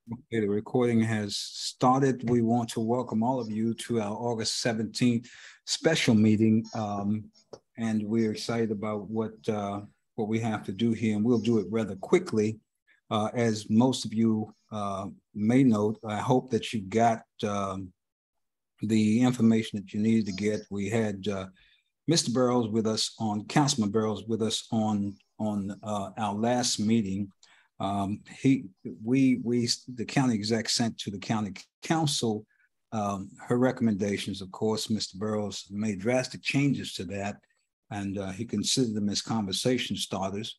Okay, the recording has started. We want to welcome all of you to our August 17th special meeting. And we're excited about what we have to do here, and we'll do it rather quickly. As most of you may note, I hope that you got the information that you needed to get. We had Mr. Burrows with us on, Councilman Burrows with us on our last meeting. The county exec sent to the county council her recommendations. Of course, Mr. Burrows made drastic changes to that, and he considered them as conversation starters.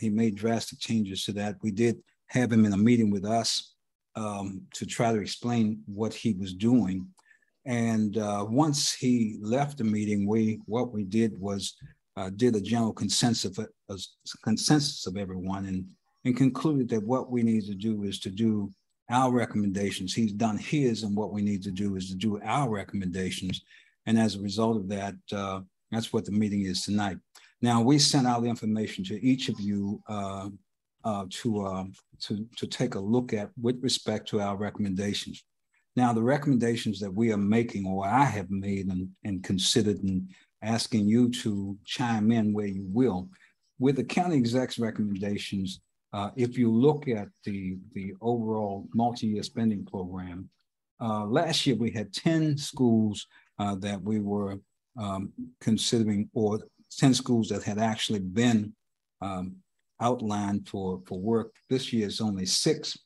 He made drastic changes to that. We did have him in a meeting with us to try to explain what he was doing. And once he left the meeting, what we did was did a general consensus of everyone, and concluded that what we need to do is to do our recommendations. He's done his, and what we need to do is to do our recommendations. And as a result of that, that's what the meeting is tonight. Now, we sent out information to each of you to take a look at with respect to our recommendations. Now, the recommendations that we are making, or I have made and considered, and asking you to chime in where you will, with the county exec's recommendations. If you look at the overall multi-year spending program, last year we had 10 schools that we were considering, or 10 schools that had actually been outlined for work. This year it's only 6.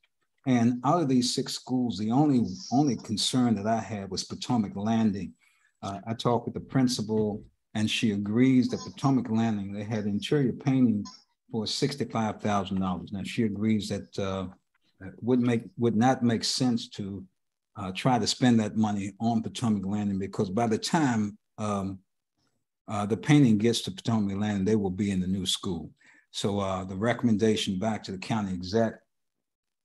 And out of these 6 schools, the only concern that I had was Potomac Landing. I talked with the principal, and she agrees that Potomac Landing, they had interior painting for $65,000. Now, she agrees that would not make sense to try to spend that money on Potomac Landing, because by the time the painting gets to Potomac Landing, they will be in the new school. So the recommendation back to the county exec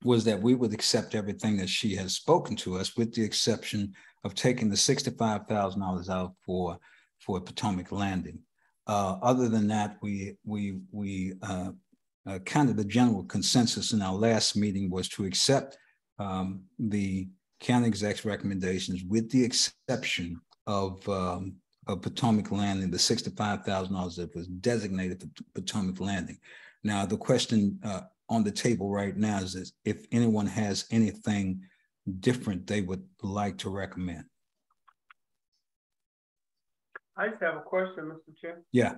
was that we would accept everything that she has spoken to us, with the exception of taking the $65,000 out for Potomac Landing. Other than that, we kind of the general consensus in our last meeting was to accept the county exec's recommendations, with the exception of Potomac Landing, the $65,000 that was designated for Potomac Landing. Now, the question on the table right now is if anyone has anything different they would like to recommend. I just have a question, Mr. Chair. Yeah.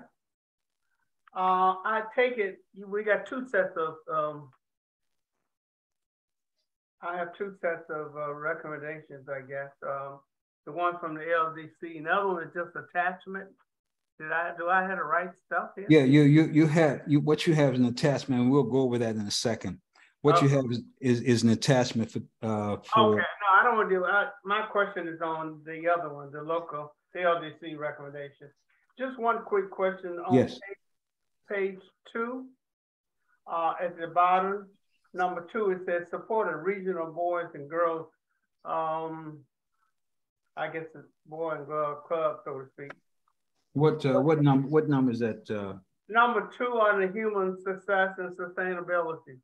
I take it we got 2 sets of. I have 2 sets of recommendations, I guess. The one from the LDC, and the other one is just attachment. Do I have the right stuff here? Yeah, you have what you have is an attachment, and we'll go over that in a second. What you have is an attachment for. Okay, no, I don't want to do. My question is on the other one, the local. The LDC recommendation. Just one quick question on yes. page 2, at the bottom, number 2, it says support a regional boys and girls, I guess it's boy and girl club, so to speak. What number is that? Number 2 on the human success and sustainability.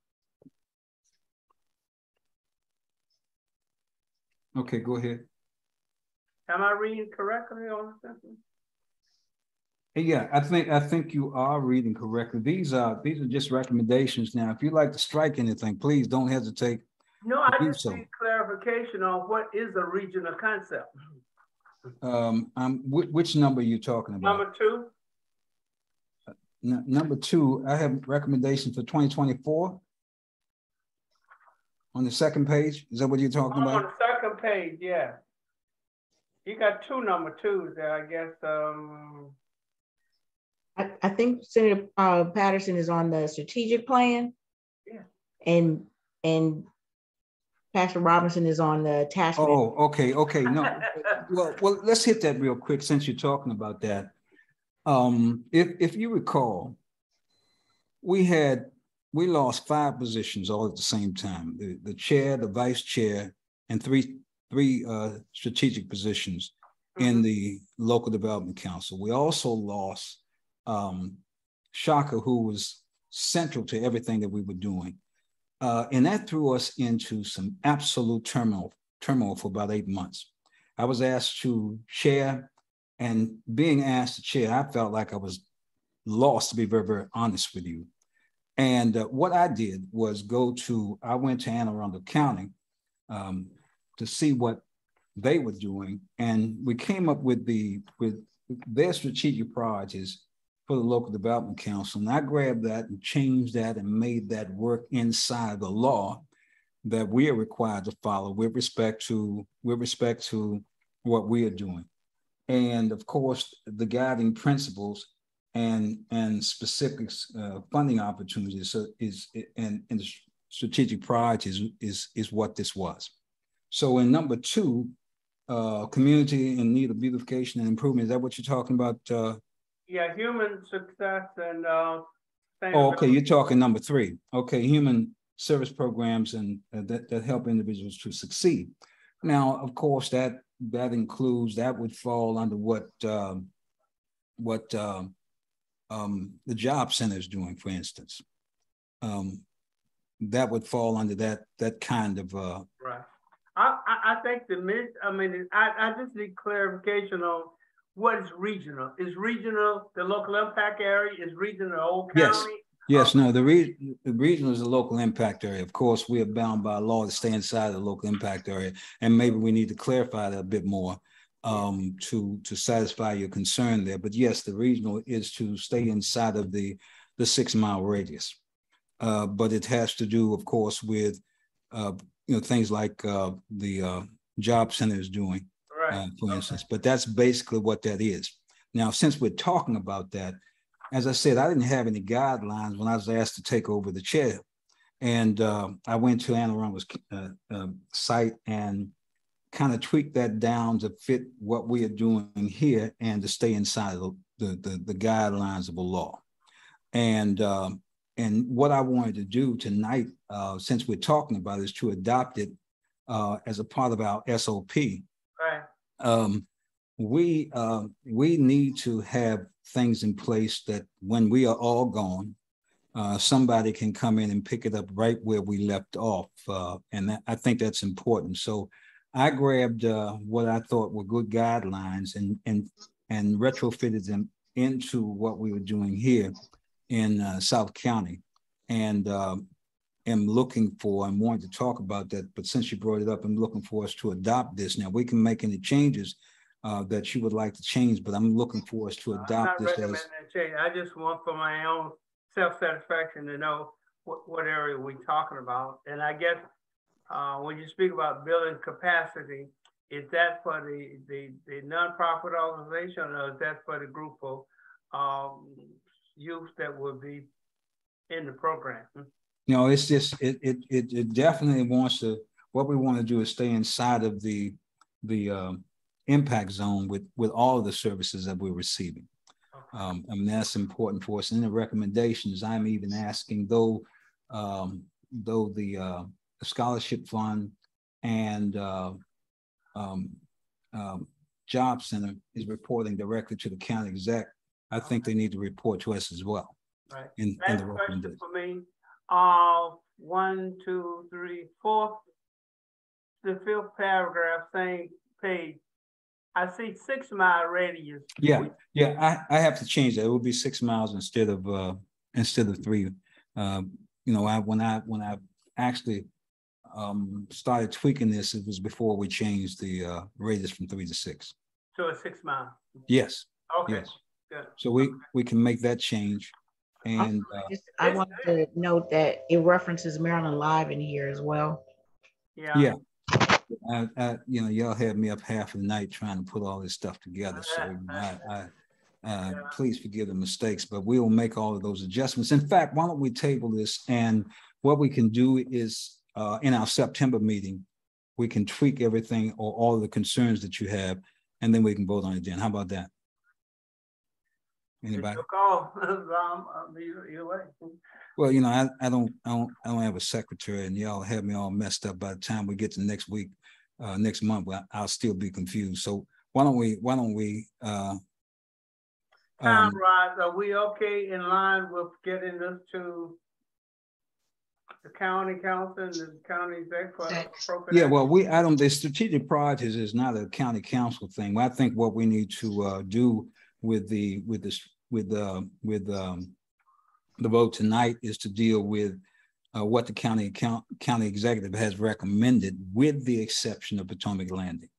Okay, go ahead. Am I reading correctly on the sentence? Yeah, I think you are reading correctly. These are just recommendations. Now, if you'd like to strike anything, please don't hesitate. No, I just need clarification on what is a regional concept. Which number are you talking about? Number 2. Number 2, I have recommendations for 2024 on the second page. Is that what you're talking about? On the second page, yeah. You got 2 number 2s there, I guess. I think Senator Patterson is on the strategic plan. Yeah. And Pastor Robinson is on the attachment. Oh, okay. No, well, let's hit that real quick since you're talking about that. If you recall, we lost 5 positions all at the same time: the chair, the vice chair, and three strategic positions in the local development council. We also lost Shaka, who was central to everything that we were doing. And that threw us into some absolute turmoil for about 8 months. I was asked to chair, and being asked to chair, I felt like I was lost, to be very, very honest with you. And what I did was I went to Anne Arundel County to see what they were doing. And we came up with their strategic priorities for the Local Development Council. And I grabbed that and changed that and made that work inside the law that we are required to follow with respect to what we are doing. And of course, the guiding principles and specific funding opportunities and the strategic priorities is what this was. So in number 2, community in need of beautification and improvement. Is that what you're talking about? Yeah, human success and oh, okay, you're talking number 3. Okay, human service programs and that help individuals to succeed. Now, of course, that would fall under what the job center is doing, for instance. That would fall under that kind of right. I think I just need clarification on what is regional. Is regional the local impact area? Is regional the whole county? Yes, no, the regional is a local impact area. Of course, we are bound by law to stay inside the local impact area, and maybe we need to clarify that a bit more to satisfy your concern there. But yes, the regional is to stay inside of the 6-mile radius. But it has to do, of course, with things like the job center is doing, for instance. But that's basically what that is. Now, since we're talking about that, as I said, I didn't have any guidelines when I was asked to take over the chair. And I went to Anne Arundel's site and kind of tweaked that down to fit what we are doing here and to stay inside of the guidelines of the law. And what I wanted to do tonight, since we're talking about it, is to adopt it as a part of our SOP. Right. We need to have things in place that when we are all gone, somebody can come in and pick it up right where we left off. And I think that's important. So I grabbed what I thought were good guidelines and retrofitted them into what we were doing here in South County. And am looking for and wanting to talk about that. But since you brought it up, I'm looking for us to adopt this. Now, we can make any changes that you would like to change, but I'm looking for us to adopt I'm not this recommending a change. I just want for my own self-satisfaction to know what area we're talking about. And I guess when you speak about building capacity, is that for the nonprofit organization, or is that for the group of youth that will be in the program? No, it's just it definitely wants to. What we want to do is stay inside of the impact zone with all of the services that we're receiving. I mean, that's important for us. And in the recommendations, I'm even asking, though the scholarship fund and job center is reporting directly to the county exec, I think they need to report to us as well. Right. In the question for me. 1, 2, 3, 4. The 5th paragraph, same page. I see 6-mile radius. Yeah, I have to change that. It will be 6 miles instead of 3. When I actually started tweaking this, it was before we changed the radius from 3 to 6. So it's 6 miles. Yes. Okay. Yes. Good. So we can make that change. And I want to note that it references Maryland Live in here as well. Yeah. Y'all had me up half of the night trying to put all this stuff together. So please forgive the mistakes, but we will make all of those adjustments. In fact, why don't we table this? And what we can do is in our September meeting, we can tweak everything or all of the concerns that you have, and then we can vote on it then. How about that? Anybody? Call. Well, I don't have a secretary, and y'all have me all messed up. By the time we get to next week, next month, I'll still be confused. So why don't we? Time, Rod, are we okay in line with getting this to the county council and the county exec for yeah, well, the strategic priorities is not a county council thing. I think what we need to do with the vote tonight is to deal with what the county executive has recommended, with the exception of Potomac Landing.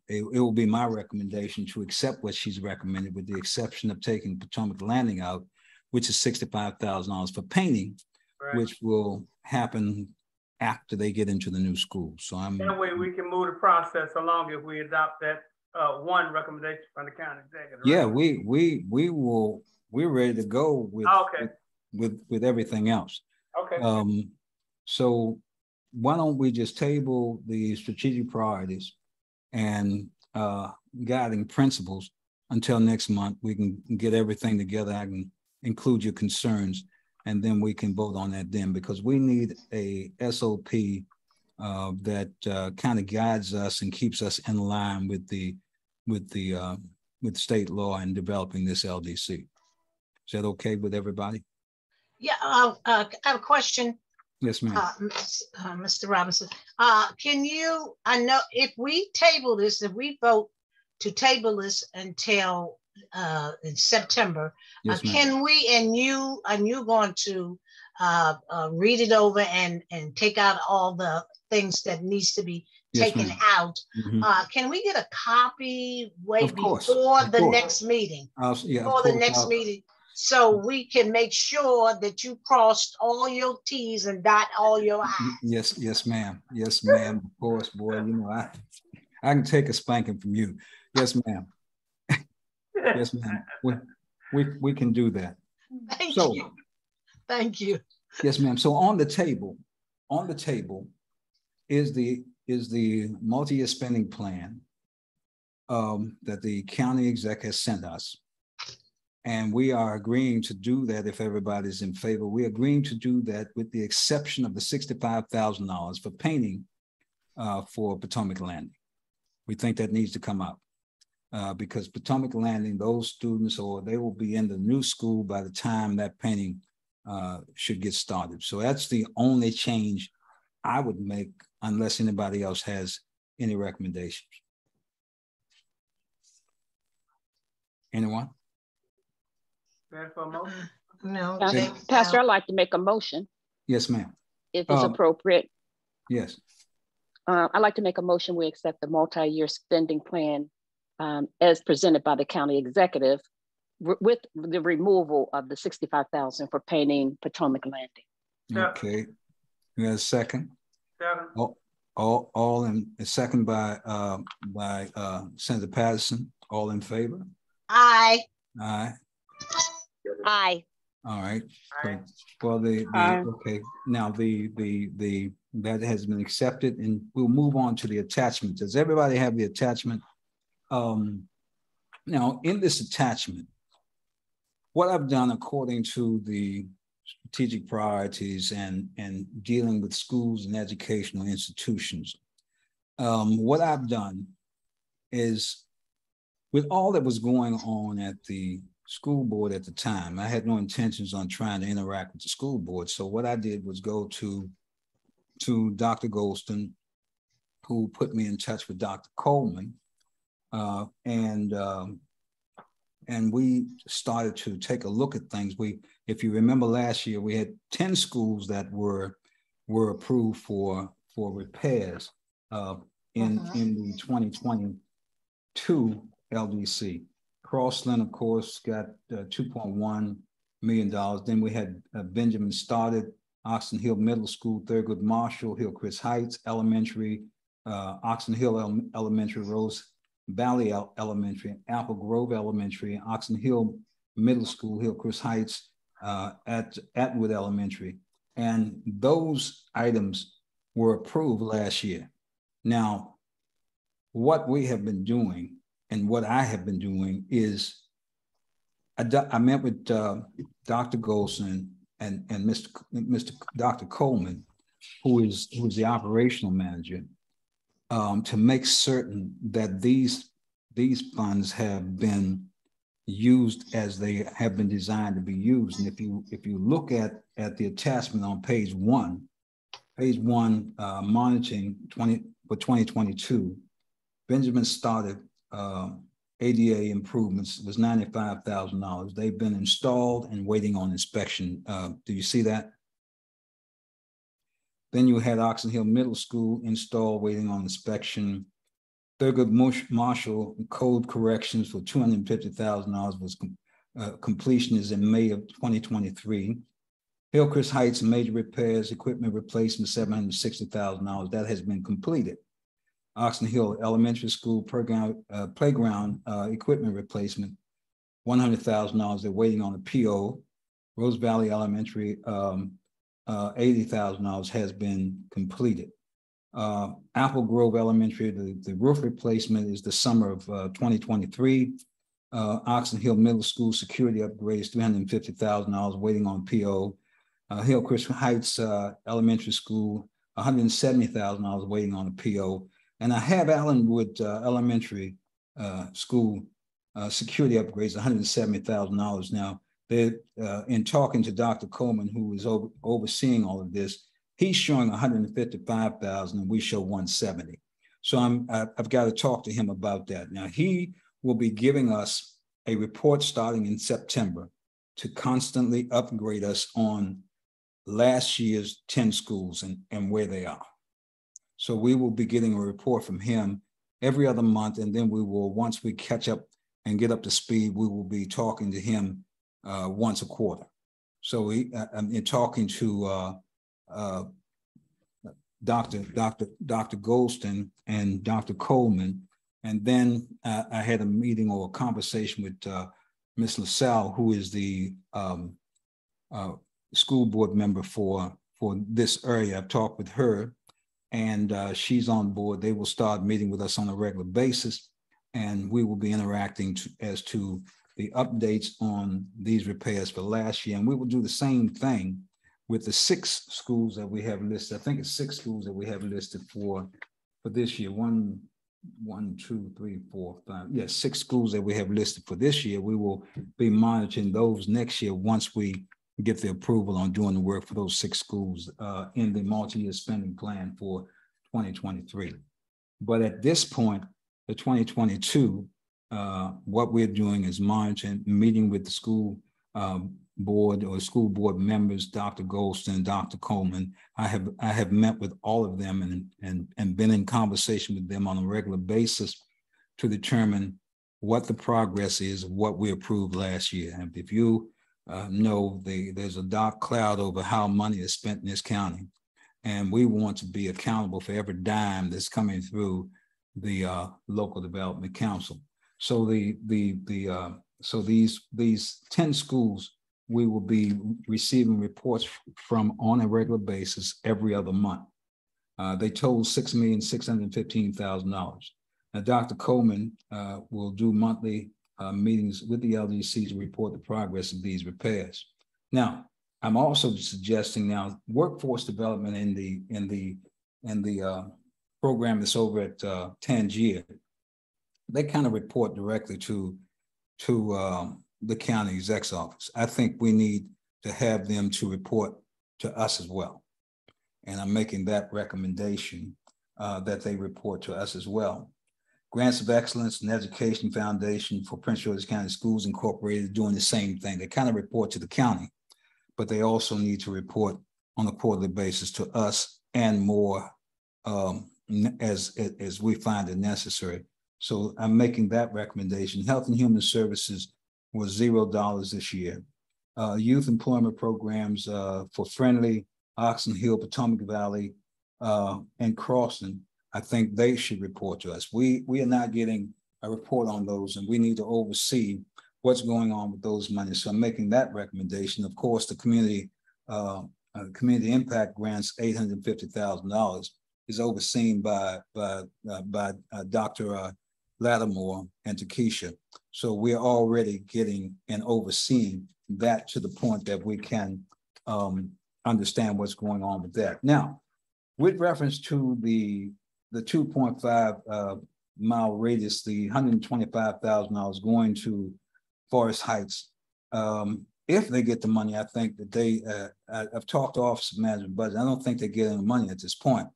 It will be my recommendation to accept what she's recommended, with the exception of taking Potomac Landing out, which is $65,000 for painting, right, which will happen after they get into the new school. So that way we can move the process along if we adopt that one recommendation from the county executive. Right? Yeah, we're ready to go with, okay, with everything else. Okay. So why don't we just table the strategic priorities and guiding principles until next month? We can get everything together. I can include your concerns, and then we can vote on that then, because we need a SOP that kind of guides us and keeps us in line with state law in developing this LDC. Is that okay with everybody? Yeah, I have a question. Yes, ma'am. Mr. Robinson, can you, I know if we table this, if we vote to table this until in September, yes, can we, and you're going to read it over and take out all the things that needs to be taken out. Can we get a copy before the next meeting? Before the next meeting, so we can make sure that you crossed all your T's and dot all your I's. Yes, ma'am. Yes, ma'am. Of course, boy. You know, I can take a spanking from you. Yes, ma'am. Yes, ma'am. We can do that. Thank you. Thank you. Yes, ma'am. So on the table is the multi-year spending plan that the county exec has sent us. And we are agreeing to do that if everybody's in favor. We're agreeing to do that with the exception of the $65,000 for painting for Potomac Landing. We think that needs to come out because Potomac Landing, those students, or they will be in the new school by the time that painting should get started. So that's the only change I would make, unless anybody else has any recommendations. Anyone? No. Pastor, I'd like to make a motion. Yes, ma'am. If it's appropriate. Yes. I'd like to make a motion. We accept the multi-year spending plan as presented by the county executive with the removal of the $65,000 for painting Potomac Landing. Okay. You have a second? Second. All in a second by Senator Patterson. All in favor? Aye. Aye. Aye. All right. Aye. Well, okay. Now that has been accepted, and we'll move on to the attachment. Does everybody have the attachment? Now, in this attachment, what I've done according to the strategic priorities and dealing with schools and educational institutions, what I've done is, with all that was going on at the school board at the time, I had no intentions on trying to interact with the school board. So what I did was go to Dr. Golston, who put me in touch with Dr. Coleman, and we started to take a look at things. If you remember last year, we had 10 schools that were approved for repairs in the 2022 LDC. Crossland, of course, got $2.1 million. Then we had Benjamin started, Oxen Hill Middle School, Thurgood Marshall, Hillcrest Heights Elementary, Oxen Hill Elementary, Rose Valley Elementary, Apple Grove Elementary, Oxen Hill Middle School, Hillcrest Heights, Atwood Elementary. And those items were approved last year. Now, what we have been doing and what I have been doing is I met with Dr. Golson and Mr. Dr. Coleman, who is the operational manager, to make certain that these funds have been used as they have been designed to be used. And if you look at the attachment on page one, monitoring for 2022, Benjamin started ADA improvements was $95,000. They've been installed and waiting on inspection. Do you see that? Then you had Oxen Hill Middle School installed, waiting on inspection. Thurgood Marshall code corrections for $250,000 was completion is in May of 2023. Hillcrest Heights major repairs, equipment replacement, $760,000. That has been completed. Oxen Hill Elementary School playground equipment replacement, $100,000. They're waiting on a PO. Rose Valley Elementary, $80,000 has been completed. Apple Grove Elementary, the roof replacement is the summer of 2023. Oxen Hill Middle School security upgrades, $350,000 waiting on PO. Hillcrest Heights Elementary School, $170,000 waiting on a PO. And I have Allenwood Elementary School security upgrades, $170,000. Now, they're in talking to Dr. Coleman, who is overseeing all of this, he's showing $155,000 and we show 170. So I've got to talk to him about that. Now, he will be giving us a report starting in September to constantly upgrade us on last year's 10 schools and where they are. So we will be getting a report from him every other month, and then we will, once we catch up and get up to speed, we will be talking to him once a quarter. So I'm talking to Dr. Goldston and Dr. Coleman, and then I had a meeting or a conversation with Ms. LaSalle, who is the school board member for this area. I've talked with her, and she's on board. They will start meeting with us on a regular basis, and we will be interacting as to the updates on these repairs for last year. And we will do the same thing with the 6 schools that we have listed. I think it's 6 schools that we have listed for this year. 1, 2, 3, 4, 5. Yes, 6 schools that we have listed for this year. We will be monitoring those next year once we get the approval on doing the work for those 6 schools in the multi-year spending plan for 2023. But at this point, the 2022, what we're doing is monitoring, meeting with the school board or school board members, Dr. Goldston, Dr. Coleman. I have met with all of them and been in conversation with them on a regular basis to determine what the progress is of what we approved last year. And if you know, there's a dark cloud over how money is spent in this county, and we want to be accountable for every dime that's coming through the local development council. So so these 10 schools we will be receiving reports from on a regular basis every other month. They total $6,615,000. Now, Dr. Coleman will do monthly meetings with the LDC to report the progress of these repairs. Now, I'm also suggesting now workforce development in the program that's over at Tangier. They kind of report directly to the county exec's office. I think we need to have them to report to us as well. And I'm making that recommendation that they report to us as well. Grants of Excellence and Education Foundation for Prince George's County Schools Incorporated doing the same thing. They kind of report to the county, but they also need to report on a quarterly basis to us and more as we find it necessary. So I'm making that recommendation. Health and Human Services was $0 this year. Youth employment programs for Friendly, Oxen Hill, Potomac Valley, and Croston, I think they should report to us. We are not getting a report on those, and we need to oversee what's going on with those monies. So I'm making that recommendation. Of course, the community impact grants, $850,000, is overseen by Dr. Lattimore and Takesha. So we're already getting and overseeing that to the point that we can understand what's going on with that. Now, with reference to the 2.5 mile radius, the $125,000 going to Forest Heights. If they get the money, I think that I've talked to Office of Management Budget. I don't think they're getting the money at this point.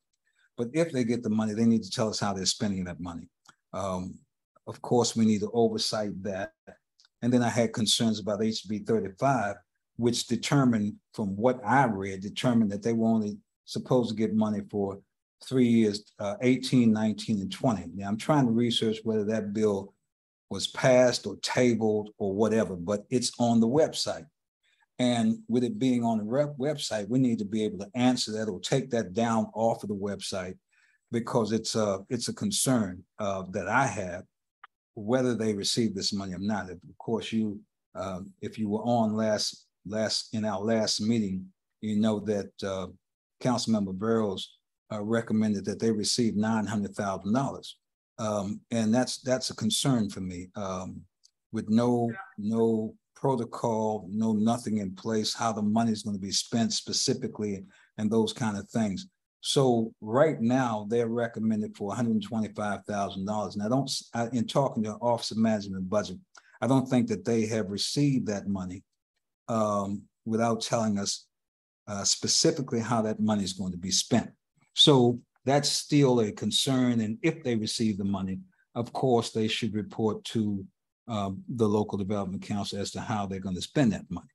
But if they get the money, they need to tell us how they're spending that money. Of course, we need to oversight that. And then I had concerns about HB 35, which determined, from what I read, determined that they were only supposed to get money for 3 years, 18, 19, and 20. Now, I'm trying to research whether that bill was passed or tabled or whatever, but it's on the website. And with it being on the website, we need to be able to answer that or take that down off of the website, because it's a concern that I have, whether they receive this money or not. Of course, if you were on in our last meeting, you know that Councilmember Burrows recommended that they receive $900,000. And that's a concern for me, with no protocol, nothing in place, how the money is going to be spent specifically, and those kind of things. So right now they're recommended for $125,000. And in talking to Office of Management Budget, I don't think that they have received that money without telling us specifically how that money is going to be spent. So that's still a concern. And if they receive the money, of course, they should report to the local development council as to how they're going to spend that money.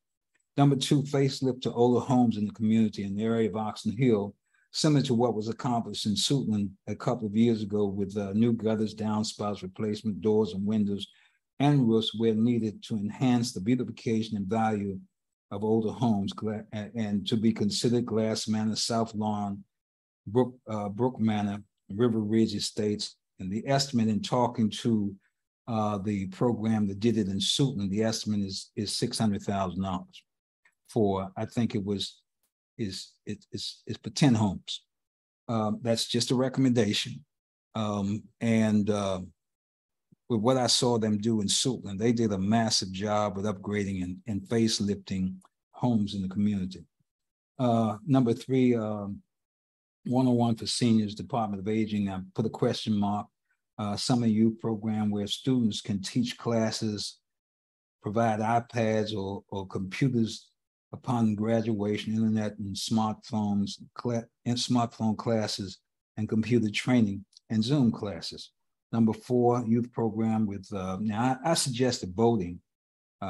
Number 2, facelift to older homes in the community in the area of Oxen Hill, similar to what was accomplished in Suitland a couple of years ago with new gutters, downspouts, replacement doors and windows, and roofs where needed to enhance the beautification and value of older homes, and to be considered Glass Manor, South Lawn, Brook Manor, River Ridge Estates. And the estimate, in talking to the program that did it in Suitland, the estimate is $600,000 for, I think it was, is for 10 homes. That's just a recommendation. With what I saw them do in Suitland, they did a massive job with upgrading and facelifting homes in the community. Number 3, 101 for seniors, Department of Aging. I put a question mark. Summer youth program where students can teach classes, provide iPads or computers upon graduation, internet and smartphone classes, and computer training and Zoom classes. Number 4, youth program with, now I suggested boating,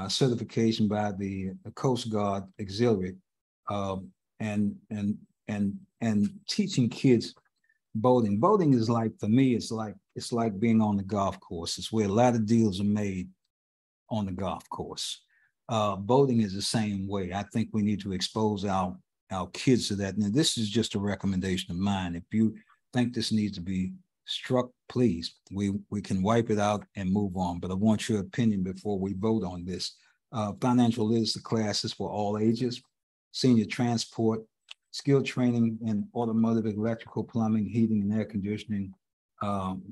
certification by the Coast Guard Auxiliary, and teaching kids boating. Boating is like, for me, it's like being on the golf course. It's where a lot of deals are made on the golf course. Boating is the same way. I think we need to expose our kids to that. Now, this is just a recommendation of mine. If you think this needs to be struck, please, we can wipe it out and move on. But I want your opinion before we vote on this. Financial literacy classes for all ages, senior transport, skill training in automotive, electrical, plumbing, heating, and air conditioning,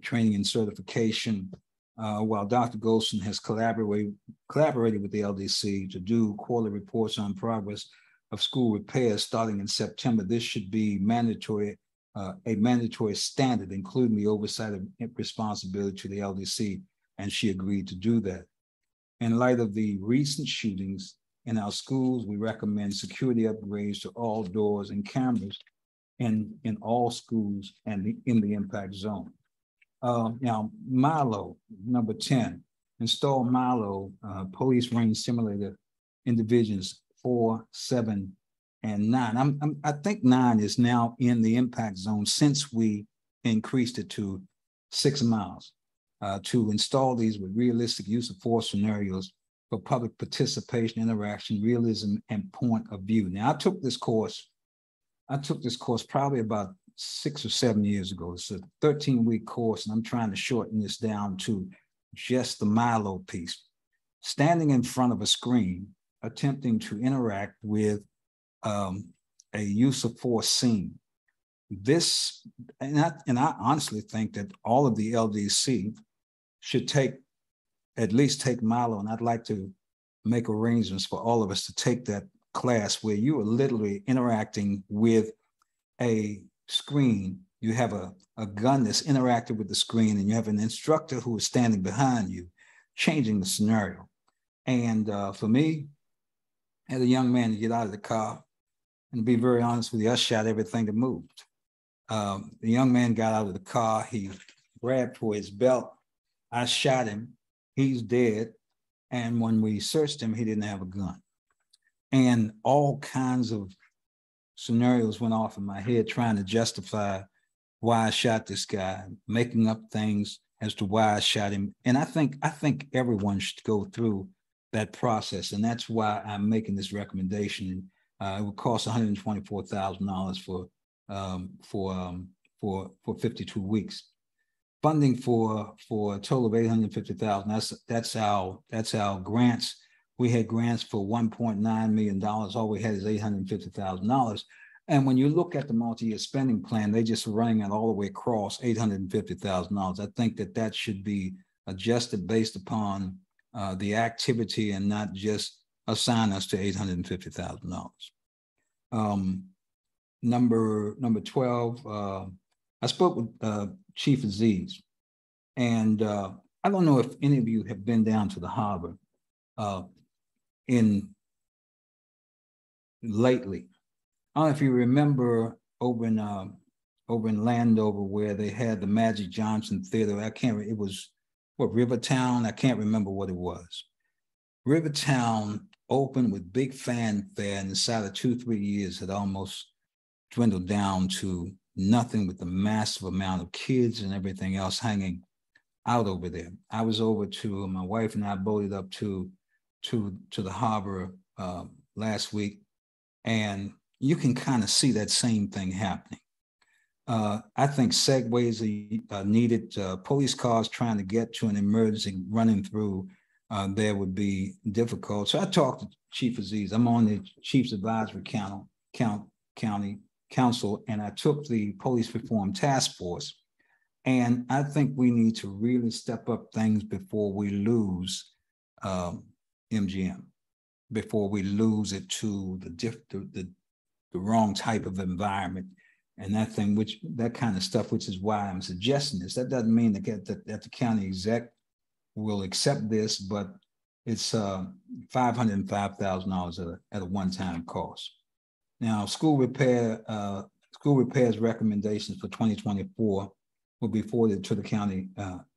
training and certification. While Dr. Golson has collaborated with the LDC to do quarterly reports on progress of school repairs starting in September, this should be mandatory, a mandatory standard, including the oversight of responsibility to the LDC, and she agreed to do that. In light of the recent shootings in our schools, we recommend security upgrades to all doors and cameras in all schools and in the impact zone. Now, Milo, number 10, install Milo police range simulator in divisions 4, 7, and 9. I think 9 is now in the impact zone since we increased it to 6 miles to install these with realistic use of force scenarios for public participation, interaction, realism, and point of view. Now, I took this course probably about 6 or 7 years ago. It's a 13-week course, and I'm trying to shorten this down to just the Milo piece. Standing in front of a screen, attempting to interact with a use of force scene. This, and I honestly think that all of the LDC should at least take Milo, and I'd like to make arrangements for all of us to take that class where you are literally interacting with a screen. You have a gun that's interactive with the screen, and you have an instructor who is standing behind you, changing the scenario. And for me, as a young man, to get out of the car, and to be very honest with you, I shot everything that moved. The young man got out of the car. He grabbed for his belt. I shot him. He's dead. And when we searched him, he didn't have a gun. And all kinds of scenarios went off in my head trying to justify why I shot this guy, making up things as to why I shot him. And I think everyone should go through that process. And that's why I'm making this recommendation. It would cost $124,000 for 52 weeks. Funding for a total of $850,000. That's our grants. We had grants for $1.9 million. All we had is $850,000. And when you look at the multi-year spending plan, they just running it all the way across $850,000. I think that should be adjusted based upon the activity and not just assign us to $850,000. Number 12, I spoke with Chief Aziz, and I don't know if any of you have been down to the harbor lately. I don't know if you remember over in Landover where they had the Magic Johnson Theater. It was what, Rivertown? I can't remember what it was. Rivertown opened with big fanfare, and inside of 2-3 years had almost dwindled down to nothing with the massive amount of kids and everything else hanging out over there. I was over to, my wife and I boated up to the harbor last week, and you can kind of see that same thing happening. I think segways are needed. Police cars trying to get to an emergency running through there would be difficult. So I talked to Chief Aziz. I'm on the Chief's Advisory County Council, and I took the Police Reform Task Force. And I think we need to really step up things before we lose MGM, before we lose it to the wrong type of environment and that kind of stuff, which is why I'm suggesting this. That doesn't mean that the county exec will accept this, but it's $505,000 at a one-time cost. Now, school repairs recommendations for 2024 will be forwarded to the county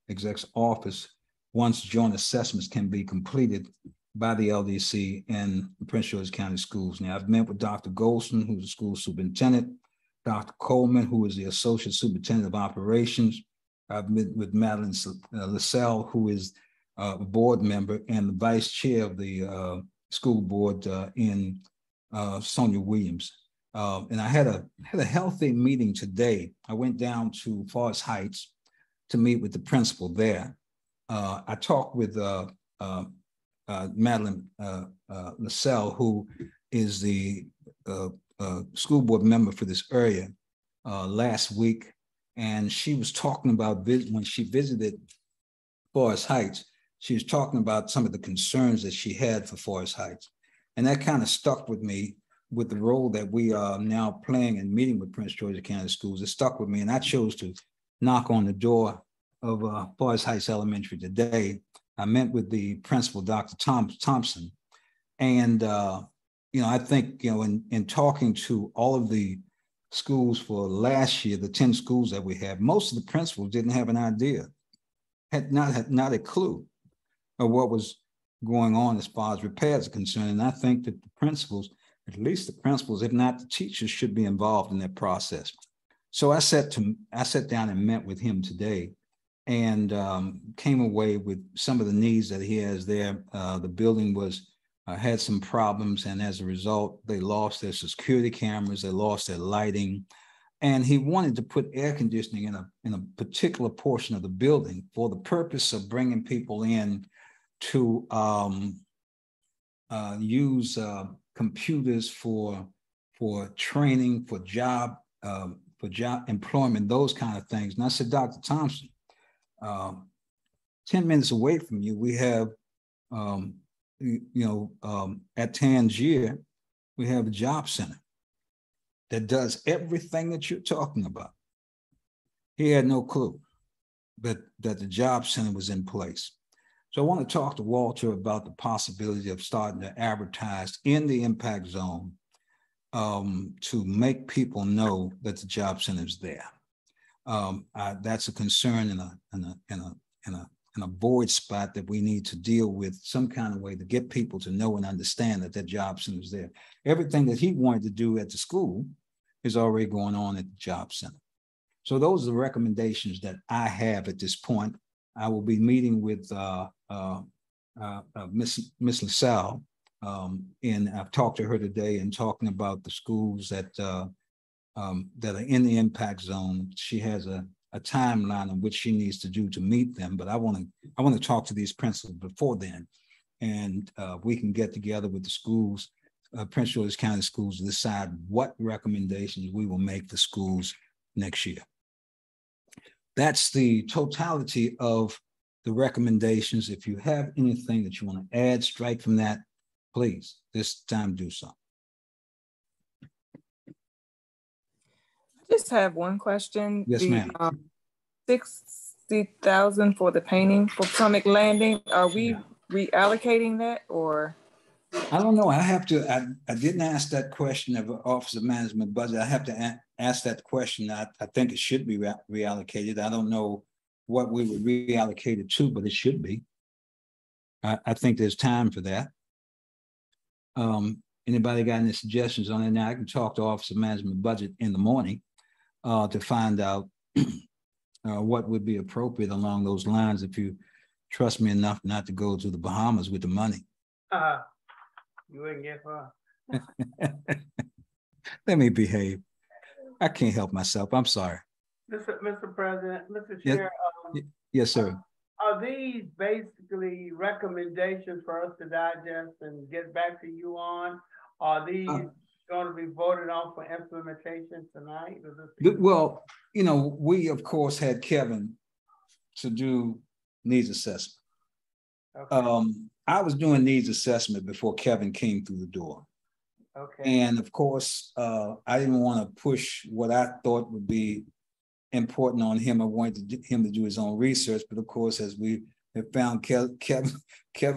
exec's office once joint assessments can be completed by the LDC and Prince George's County Schools. Now, I've met with Dr. Golson, who's the school superintendent, Dr. Coleman, who is the associate superintendent of operations. I've met with Madeline LaSalle, who is a board member and the vice chair of the school board in Sonia Williams. And I had a healthy meeting today. I went down to Forest Heights to meet with the principal there. I talked with Madeline LaSalle, who is the school board member for this area last week. And she was talking about when she visited Forest Heights, she was talking about some of the concerns that she had for Forest Heights. And that kind of stuck with me with the role that we are now playing and meeting with Prince George's County Schools. It stuck with me, and I chose to knock on the door of Forest Heights Elementary today. I met with the principal, Dr. Thompson, and I think in talking to all of the schools for last year, the 10 schools that we have, most of the principals didn't have an idea, had not a clue of what was going on as far as repairs are concerned. And I think that the principals, at least the principals, if not the teachers, should be involved in that process. So I sat down and met with him today, and came away with some of the needs that he has there. The building had some problems, and as a result, they lost their security cameras, they lost their lighting, and he wanted to put air conditioning in a particular portion of the building for the purpose of bringing people in to use computers for training, for job employment, those kind of things. And I said, Dr. Thompson, 10 minutes away from you, we have, at Tangier, we have a job center that does everything that you're talking about. He had no clue that the job center was in place. So I want to talk to Walter about the possibility of starting to advertise in the impact zone to make people know that the job center is there. That's a concern in a void spot that we need to deal with some kind of way to get people to know and understand that that job center is there. Everything that he wanted to do at the school is already going on at the job center. So those are the recommendations that I have at this point. I will be meeting with Miss LaSalle, and I've talked to her today and talking about the schools that that are in the impact zone. She has a timeline on which she needs to do to meet them, but I want to talk to these principals before then, and we can get together with the schools, Prince George's County schools, to decide what recommendations we will make for schools next year. That's the totality of the recommendations. If you have anything that you want to add, strike from that, please, this time do so. I just have one question. Yes, ma'am. 60,000 for the painting for Potomac Landing. Are we reallocating that, or? I don't know. I didn't ask that question of Office of Management Budget. I have to ask that question. I think it should be reallocated. I don't know what we would reallocate it to, but it should be. I think there's time for that. Anybody got any suggestions on it? Now I can talk to Office of Management Budget in the morning to find out what would be appropriate along those lines, if you trust me enough not to go to the Bahamas with the money. You wouldn't get far. Let me behave. I can't help myself. I'm sorry. Mr. President, Mr. Chair. Yes, sir. Are these basically recommendations for us to digest and get back to you on? Are these going to be voted on for implementation tonight? Well, you know, we of course had Kevin to do needs assessment. Okay. I was doing needs assessment before Kevin came through the door. Okay. And of course, I didn't want to push what I thought would be important on him. I wanted him to do his own research, but of course, as we have found, Kevin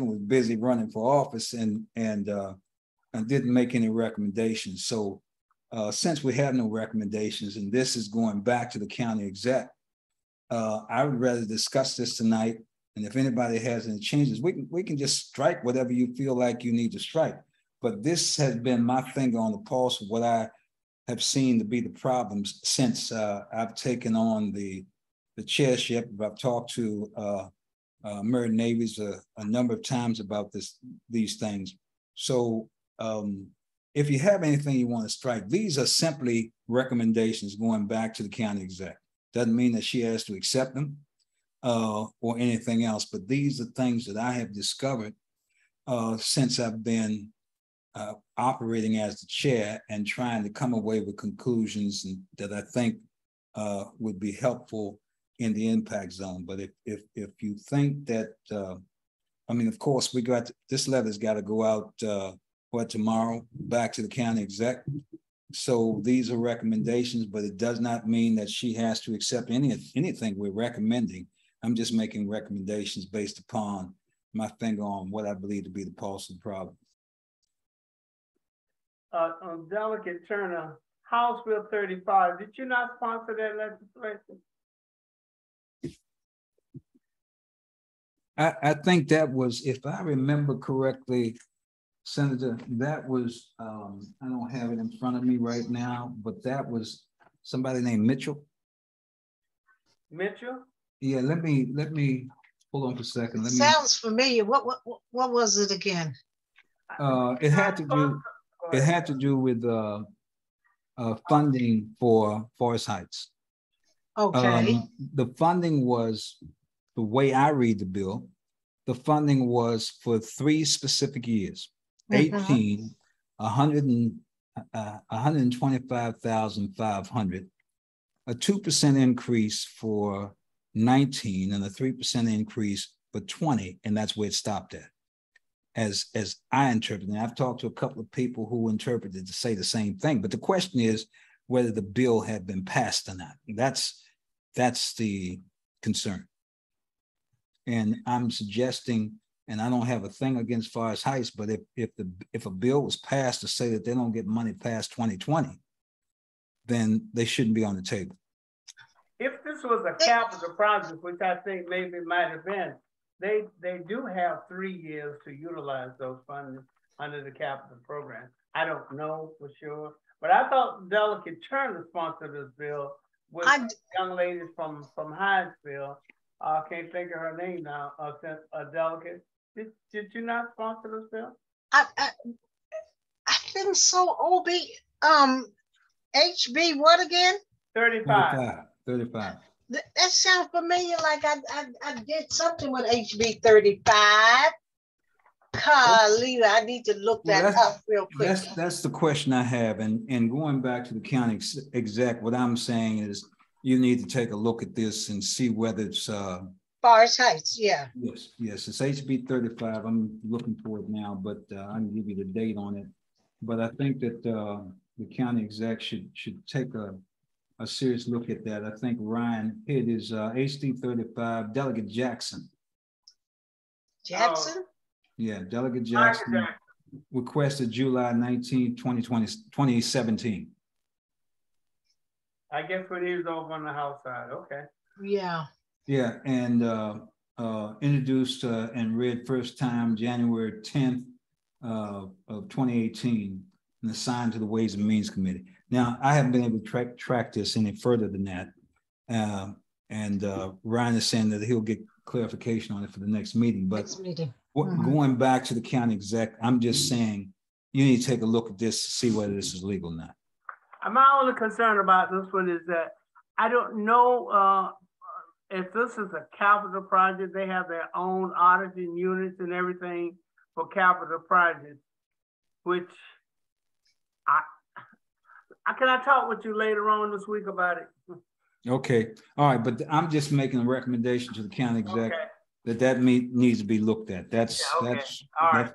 was busy running for office and didn't make any recommendations. So since we have no recommendations, and this is going back to the county exec, I would rather discuss this tonight. And if anybody has any changes, we can just strike whatever you feel like you need to strike. But this has been my finger on the pulse of what I have seen to be the problems since I've taken on the chairship. I've talked to Murray Navies a number of times about these things. So if you have anything you want to strike, these are simply recommendations going back to the county exec. Doesn't mean that she has to accept them or anything else, but these are things that I have discovered since I've been operating as the chair and trying to come away with conclusions that I think would be helpful in the impact zone. But if you think that, I mean, of course, this letter's got to go out tomorrow back to the county exec. So these are recommendations, but it does not mean that she has to accept anything we're recommending. I'm just making recommendations based upon my finger on what I believe to be the pulse of the problem. Delegate Turner, House Bill 35, did you not sponsor that legislation? I think that was, if I remember correctly, Senator, that was, I don't have it in front of me right now, but that was somebody named Mitchell. Mitchell? Yeah, let me hold on for a second. Sounds familiar. What was it again? It had to do with funding for Forest Heights. Okay. The funding was, the way I read the bill, the funding was for 3 specific years. 18, 125,500, a 2% increase for 19, and a 3% increase for 20, and that's where it stopped at. As I interpret it, and I've talked to a couple of people who interpreted to say the same thing, but the question is whether the bill had been passed or not. That's the concern. And I'm suggesting, and I don't have a thing against Forest Heights, but if a bill was passed to say that they don't get money past 2020, then they shouldn't be on the table. If this was a capital project, which I think maybe might have been, they do have 3 years to utilize those funds under the capital program. I don't know for sure, but I thought Delegate Turner sponsored this bill with a young lady from Hyattsville. I can't think of her name now. A delegate. Did you not sponsor this bill? I think so. OB, HB, what again? 35. 35. That sounds familiar. Like I did something with HB 35. Golly, I need to look that up real quick. That's the question I have. And going back to the county exec, what I'm saying is you need to take a look at this and see whether it's Forest Heights, yeah. Yes, it's HB 35. I'm looking for it now, but I can give you the date on it. But I think that the county exec should take a serious look at that. I think Ryan hit is HD 35, Delegate Jackson. Jackson? Yeah, Delegate Jackson requested July 19, 2017. I guess when he was over on the House side, okay. Yeah. Yeah, and introduced and read first time January 10th of 2018 and assigned to the Ways and Means Committee. Now, I haven't been able to track this any further than that. Ryan is saying that he'll get clarification on it for the next meeting. But going back to the county exec, I'm just saying you need to take a look at this to see whether this is legal or not. My only concern about this one is that I don't know if this is a capital project. They have their own auditing units and everything for capital projects, which can I talk with you later on this week about it? Okay, all right, but I'm just making a recommendation to the county exec that needs to be looked at. That's it. I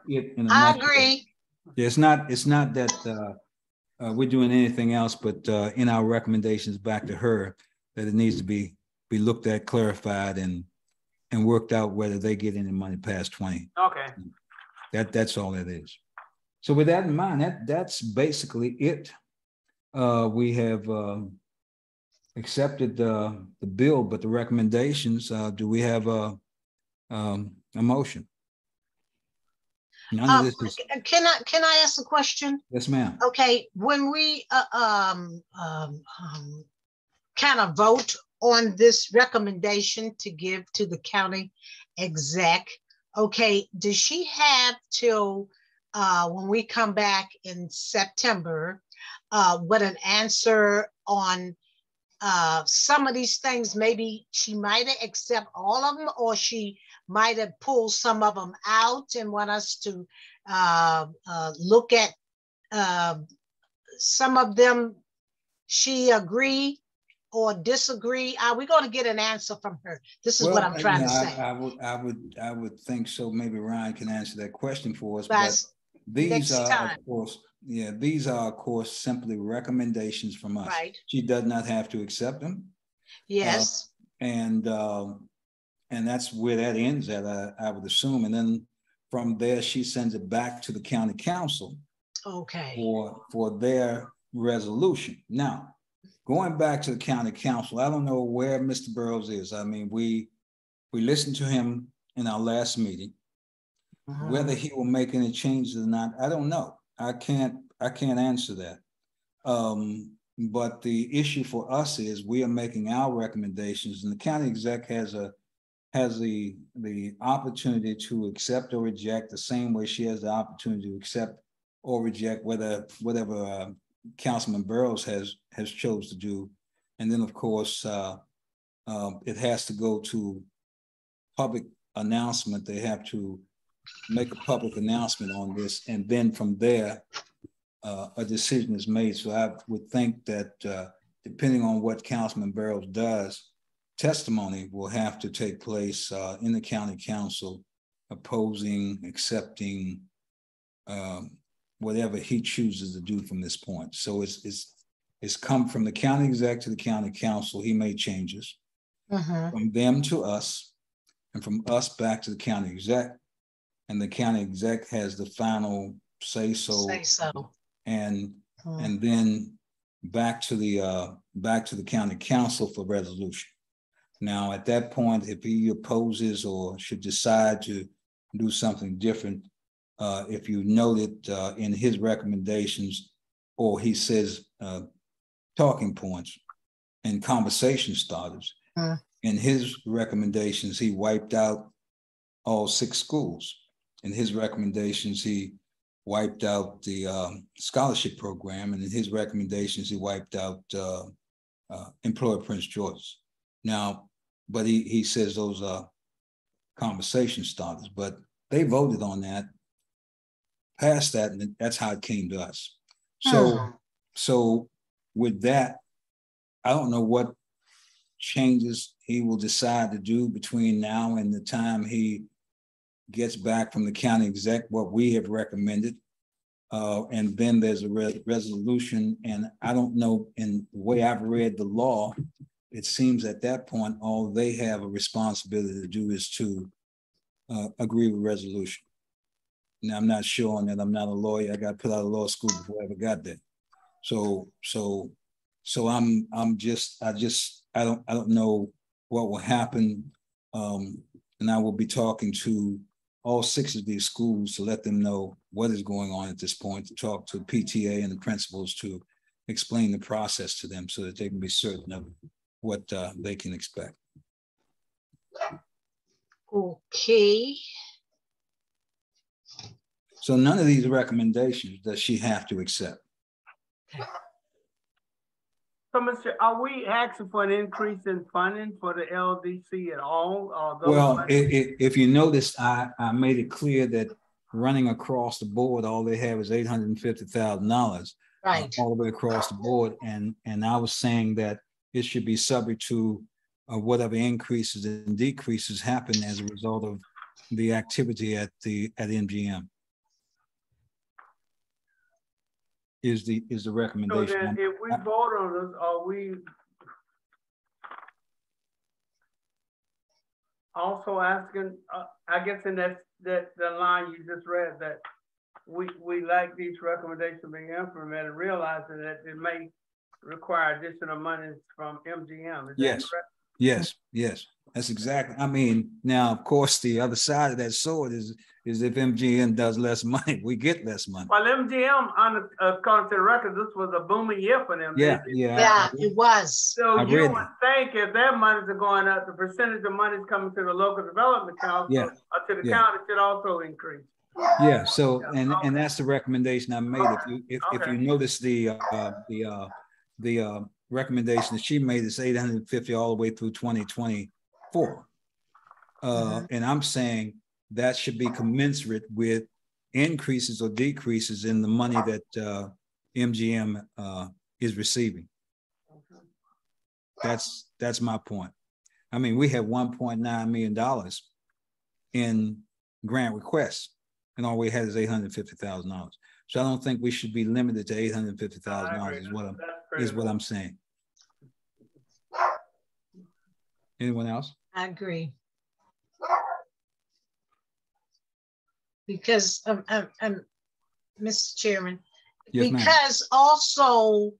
agree. It's not that we're doing anything else, but in our recommendations back to her, that it needs to be looked at, clarified, and worked out whether they get any money past 20. Okay. That's all that is. So with that in mind, that's basically it. We have accepted the bill, but the recommendations, do we have a motion? None of this is... Can I ask a question? Yes, ma'am. Okay, when we kind of vote on this recommendation to give to the county exec, okay, does she have till when we come back in September with an answer on some of these things? Maybe she might accept all of them, or she might have pulled some of them out and want us to look at some of them. She agree or disagree? Are we going to get an answer from her? This is what I'm trying to say. I would think so. Maybe Ryan can answer that question for us. But these are, of course, these are, of course, simply recommendations from us. Right. She does not have to accept them. Yes. And that's where that ends at, I would assume. And then from there, she sends it back to the county council. Okay. For their resolution. Now, going back to the county council, I don't know where Mr. Burrows is. I mean, we listened to him in our last meeting. Whether he will make any changes or not, I don't know. I can't answer that. But the issue for us is we are making our recommendations, and the county exec has the opportunity to accept or reject the same way she has the opportunity to accept or reject whatever Councilman Burrows has chose to do. And then, of course, it has to go to public announcement. They have to make a public announcement on this, and then from there, a decision is made. So I would think that depending on what Councilman Burrows does, testimony will have to take place in the county council, opposing, accepting, whatever he chooses to do from this point. So it's come from the county exec to the county council. He made changes from them to us. and from us back to the county exec, and the county exec has the final say so. And then back to the county council for resolution. Now, at that point, if he opposes or should decide to do something different, if you noted in his recommendations, or he says talking points and conversation starters, in his recommendations, he wiped out all 6 schools. In his recommendations, he wiped out the scholarship program, and in his recommendations, he wiped out Employer Prince George's. Now, but he says those are conversation starters, but they voted on that, passed that, and that's how it came to us. So with that, I don't know what changes he will decide to do between now and the time he gets back from the county exec, what we have recommended. And then there's a resolution, and I don't know, in the way I've read the law, it seems at that point, all they have a responsibility to do is to agree with resolution. Now, I'm not sure on that. I'm not a lawyer. I got put out of law school before I ever got there. So I don't know what will happen. And I will be talking to all 6 of these schools to let them know what is going on at this point, to talk to PTA and the principals to explain the process to them so that they can be certain of what they can expect. Okay. So none of these recommendations does she have to accept. So, Mr., are we asking for an increase in funding for the LDC at all? Well, if you noticed, I made it clear that running across the board, all they have is $850,000, right, all the way across the board, and I was saying that it should be subject to whatever increases and decreases happen as a result of the activity at MGM. Is the recommendation. So then if we vote on this, are we also asking, I guess in that line you just read, that we like these recommendations being implemented, realizing that it may require additional money from MGM. Is yes, that correct? Yes. That's exactly. I mean, now of course the other side of that sword is if MGM does less money, we get less money. Well, MGM, according to the record, this was a booming year for them. Yeah, it was. So you would think if their monies are going up, the percentage of money coming to the local development council or to the county should also increase. Yeah. So and that's the recommendation I made. If you notice the recommendation that she made is 850 all the way through 2024. And I'm saying that should be commensurate with increases or decreases in the money that MGM is receiving. That's my point. I mean, we have $1.9 million in grant requests, and all we had is $850,000. So I don't think we should be limited to $850,000 is what I'm saying. Anyone else? I agree. Because, Mr. Chairman, yes, because also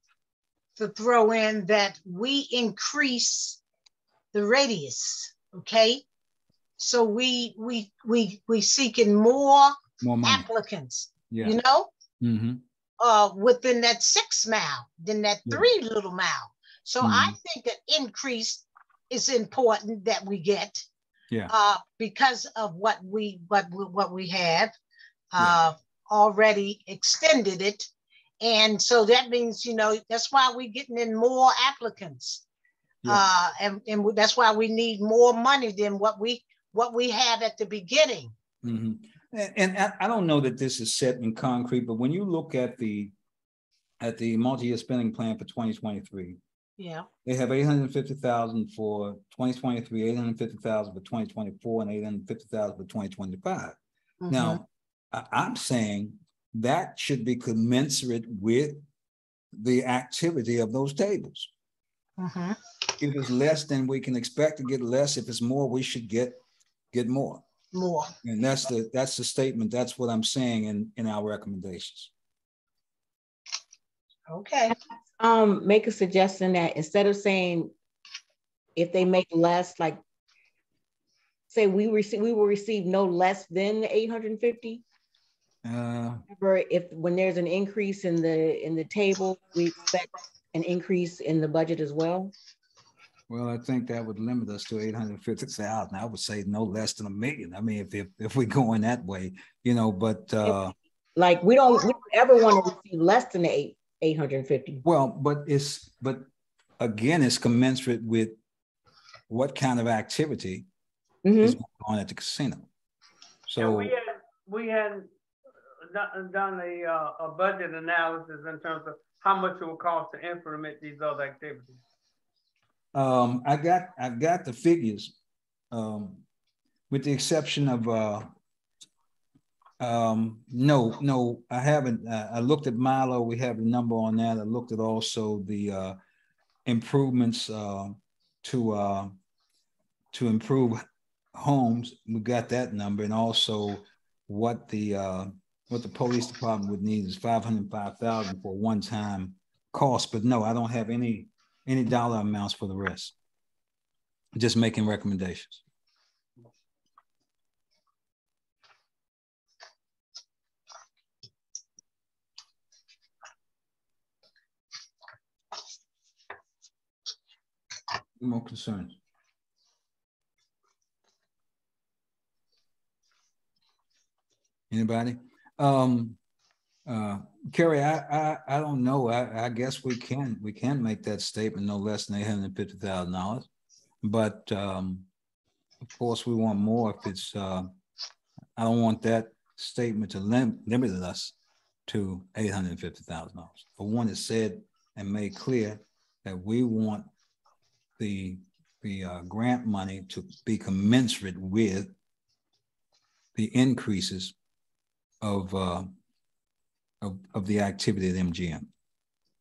to throw in that we increase the radius, okay? So we seeking more applicants, you know? Within that 6 mile, than that 3 little mile. So I think an increase is important that we get, because of what we have already extended it, and so that means, you know, that's why we're getting in more applicants, and that's why we need more money than what we have at the beginning. And I don't know that this is set in concrete, but when you look at the multi-year spending plan for 2023, they have 850,000 for 2023, 850,000 for 2024, and 850,000 for 2025. Now, I'm saying that should be commensurate with the activity of those tables. If it's less, then we can expect to get less. If it's more, we should get get more. More. And that's the statement. That's what I'm saying in our recommendations. Okay. Make a suggestion that instead of saying if they make less, like say we will receive no less than the 850. If when there's an increase in the table, we expect an increase in the budget as well. Well, I think that would limit us to 850,000. I would say no less than $1 million. I mean, if we're going that way, you know, but like we don't ever want to receive less than the 850. Well, but again, it's commensurate with what kind of activity is going on at the casino. So yeah, we had done a budget analysis in terms of how much it will cost to implement these other activities. I got the figures, with the exception of no, I haven't. I looked at Milo. We have a number on that. I looked at also the improvements to improve homes. We got that number, and also what the police department would need is 505,000 for a one-time cost. But no, I don't have any dollar amounts for the rest. Just making recommendations. More concerns. Anybody? Kerry, I don't know. I guess we can make that statement no less than $850,000. But of course we want more if it's I don't want that statement to limit us to $850,000. For one, it said and made clear that we want the grant money to be commensurate with the increases of the activity at MGM.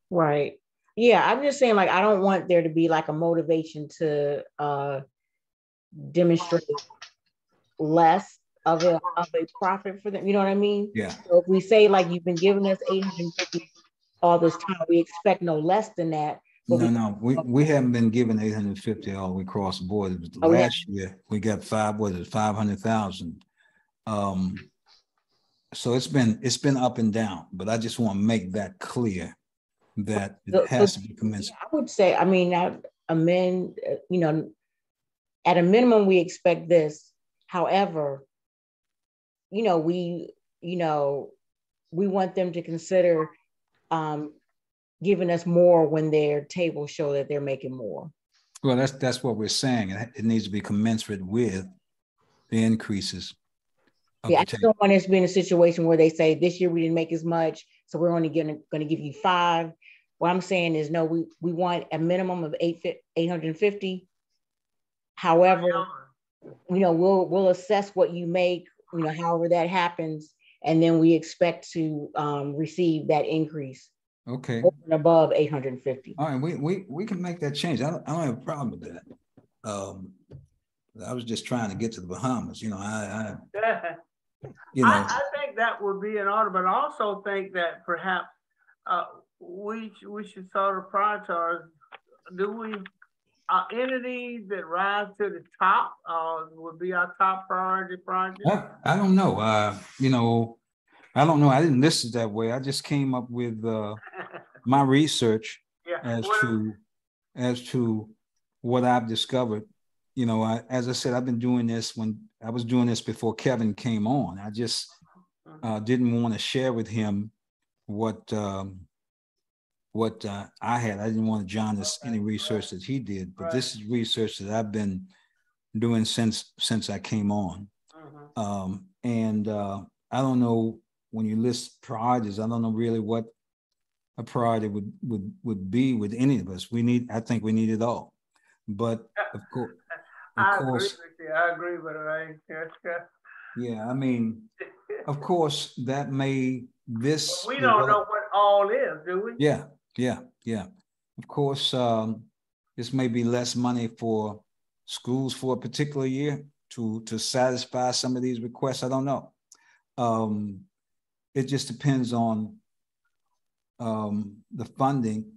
Right. Yeah, I'm just saying, like, I don't want there to be like a motivation to demonstrate less of a profit for them. You know what I mean? Yeah. So if we say like you've been giving us 850 all this time, we expect no less than that. No, we haven't been given 850 all the way across the board. Last year we got 500,000. So it's been up and down, but I just want to make that clear that it has to be commensurate. I would say, I mean, at a minimum, we expect this. However, we want them to consider giving us more when their tables show that they're making more. Well, that's what we're saying. It needs to be commensurate with the increases. Yeah, I just don't want us to be in a situation where they say this year we didn't make as much, so we're only going to give you 5. What I'm saying is no, we want a minimum of 850. However, we'll assess what you make, however that happens, and then we expect to receive that increase. Okay. Over and above 850. All right, we can make that change. I don't have a problem with that. I was just trying to get to the Bahamas. I think that would be in order, but I also think that perhaps we should sort of prioritize. Do we entities that rise to the top would be our top priority project? I don't know. I don't know. I didn't list it that way. I just came up with my research as to what I've discovered. As I said, I've been doing this when I was doing this before Kevin came on. I just didn't want to share with him what I had. I didn't want to join any research that he did, but this is research that I've been doing since I came on. And I don't know, when you list priorities, I don't know really what a priority would be with any of us. I think we need it all. But of course, I agree with her. Yeah, I mean, of course, we don't know what all is, do we? Yeah. Of course, this may be less money for schools for a particular year. to satisfy some of these requests. I don't know. It just depends on the funding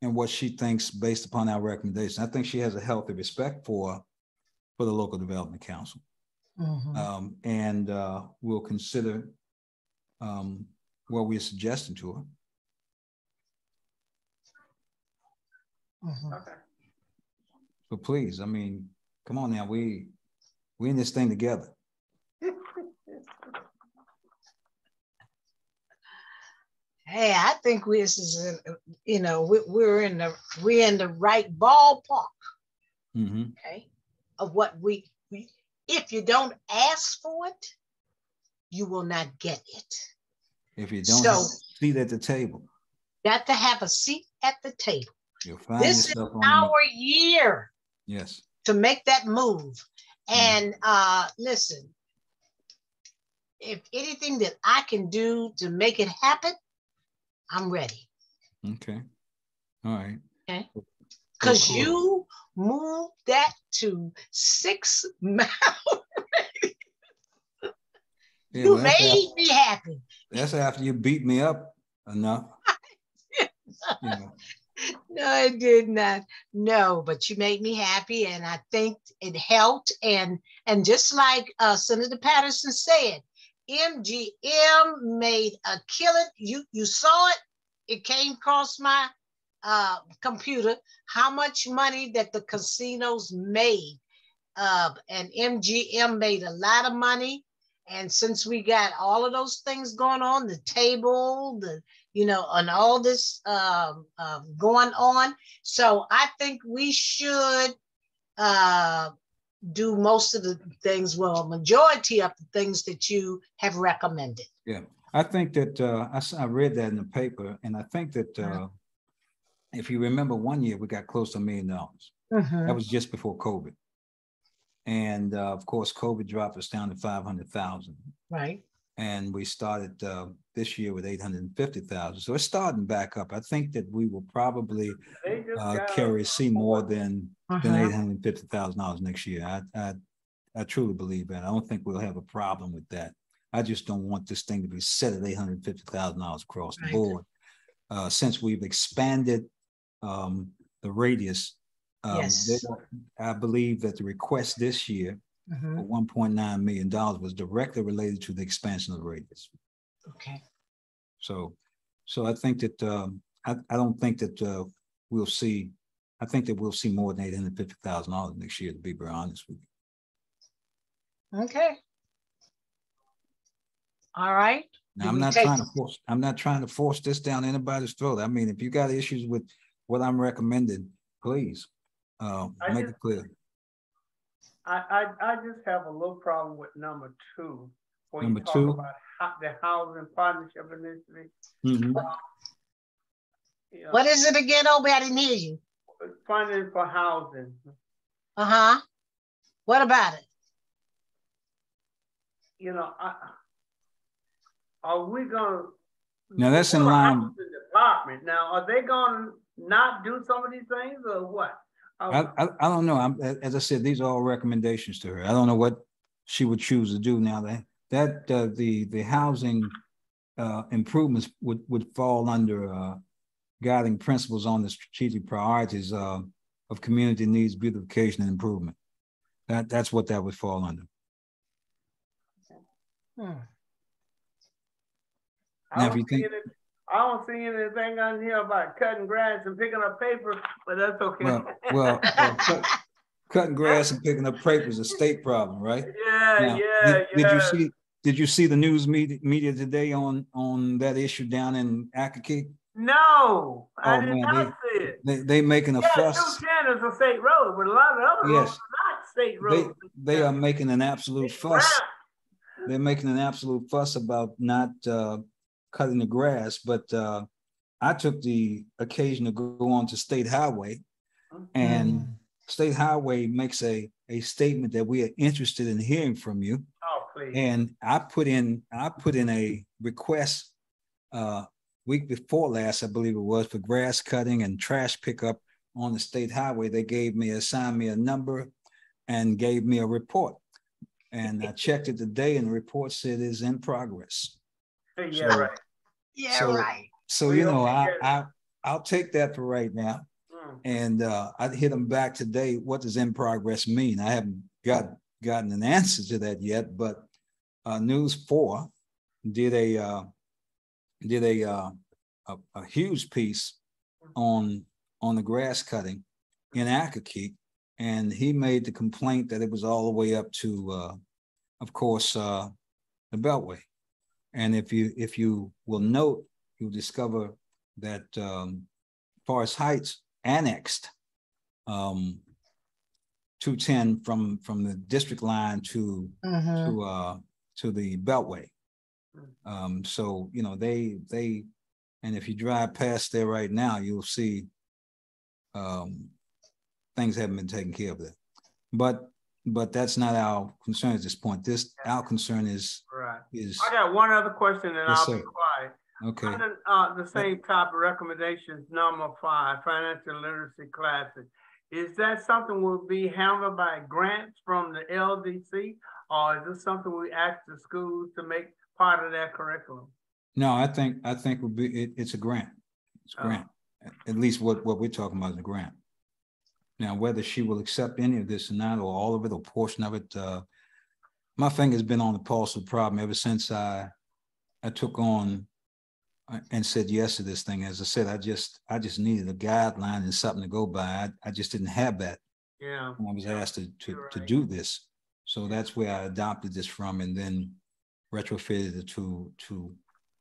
and what she thinks based upon our recommendation. I think she has a healthy respect for the Local Development Council. And we'll consider what we're suggesting to her. Okay. So please, I mean, come on now, we in this thing together. Hey, I think this is, we're in the right ballpark. Okay, of what we if you don't ask for it, you will not get it. If you don't have a seat at the table, got to have a seat at the table. You'll find this is our year. Yes. To make that move. And listen, if anything that I can do to make it happen, I'm ready. Okay. All right. Okay. Because you moved that to 6 miles. Yeah, you made me happy. That's after you beat me up enough. No, I did not. No, but you made me happy, and I think it helped. And just like Senator Patterson said, MGM made a killing. You saw it. It came across my computer. How much money that the casinos made, and MGM made a lot of money. And since we got all of those things going on, the table, and all this going on. So I think we should do most of the things, well, a majority of the things that you have recommended. Yeah, I think that I read that in the paper, and I think that if you remember, one year we got close to $1 million. That was just before COVID. And of course, COVID dropped us down to 500,000. Right. And we started this year with 850,000. So it's starting back up. I think that we will probably see more than $850,000 next year. I truly believe that. I don't think we'll have a problem with that. I just don't want this thing to be set at $850,000 across the board. Since we've expanded the radius, I believe that the request this year for $1.9 million was directly related to the expansion of the radius. Okay. So I think that I don't think that we'll see. I think that we'll see more than $850,000 next year, to be very honest with you. Okay. All right. Now, I'm not trying to force this down anybody's throat. I mean, if you got issues with what I'm recommending, please make it clear. I just have a little problem with number 2, when number you talk 2? about the housing partnership initiative. What is it again, Obi? I didn't hear you. Funding for housing. What about it? Are we going to? Now that's in line. Department. Now, are they going to not do some of these things, or what? I don't know. As I said, these are all recommendations to her. I don't know what she would choose to do now. That the housing improvements would fall under guiding principles on the strategic priorities of community needs, beautification, and improvement. That's what that would fall under. Now, if you think, I don't see anything on here about cutting grass and picking up paper, but that's okay. Well, cutting grass and picking up paper is a state problem, right? Yeah, now, Did you see the news media today on that issue down in Accokeek? No, I did not see it. They making a fuss. 210 is a state road, but a lot of other roads are not state roads. They are making an absolute fuss. They're making an absolute fuss about not cutting the grass, but I took the occasion to go on to State Highway, and State Highway makes a statement that we are interested in hearing from you. Oh, please. And I put in a request week before last, I believe it was, for grass cutting and trash pickup on the State Highway. They assigned me a number and gave me a report. And I checked it today, and the report said it's in progress. Yeah, right. Yeah, right. So you know, I'll take that for right now. And I hit them back today. What does in progress mean? I haven't gotten an answer to that yet. But News 4 did a huge piece on the grass cutting in Akakeek, and he made the complaint that it was all the way up to, of course, the Beltway. And if you will note, you'll discover that Forest Heights annexed 210 from the district line to the Beltway. So you know they and if you drive past there right now, you'll see things haven't been taken care of there. But that's not our concern at this point. Our concern is right. Is I got one other question, and yes, I'll be quiet. Okay. The same type of recommendations, number 5, financial literacy classes. Is that something will be handled by grants from the LDC, or is this something we ask the schools to make part of their curriculum? No, I think it's a grant. It's a grant. At least what we're talking about is a grant. Now, whether she will accept any of this or not, or all of it, or portion of it, my finger's been on the pulse of the problem ever since I took on and said yes to this thing. As I said, I just needed a guideline and something to go by. I just didn't have that. Yeah. When I was asked to do this. So that's where I adopted this from, and then retrofitted it to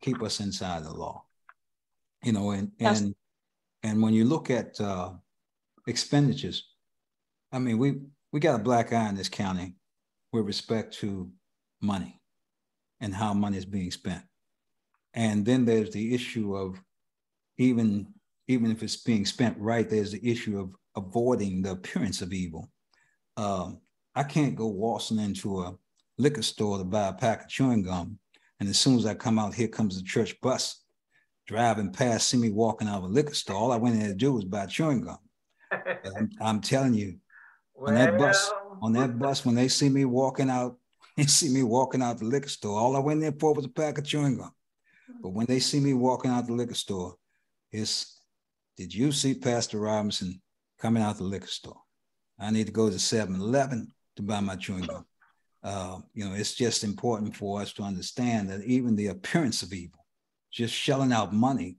keep us inside the law. You know, and when you look at expenditures, I mean, we got a black eye in this county with respect to money and how money is being spent. And then there's the issue of even if it's being spent right, there's the issue of avoiding the appearance of evil. I can't go waltzing into a liquor store to buy a pack of chewing gum, and as soon as I come out, here comes the church bus driving past, see me walking out of a liquor store. All I went in there to do was buy chewing gum. I'm telling you, on that bus, when they see me walking out, the liquor store, all I went there for was a pack of chewing gum. But when they see me walking out the liquor store, it's, did you see Pastor Robinson coming out the liquor store? I need to go to 7-Eleven to buy my chewing gum. You know, it's just important for us to understand that even the appearance of evil, just shelling out money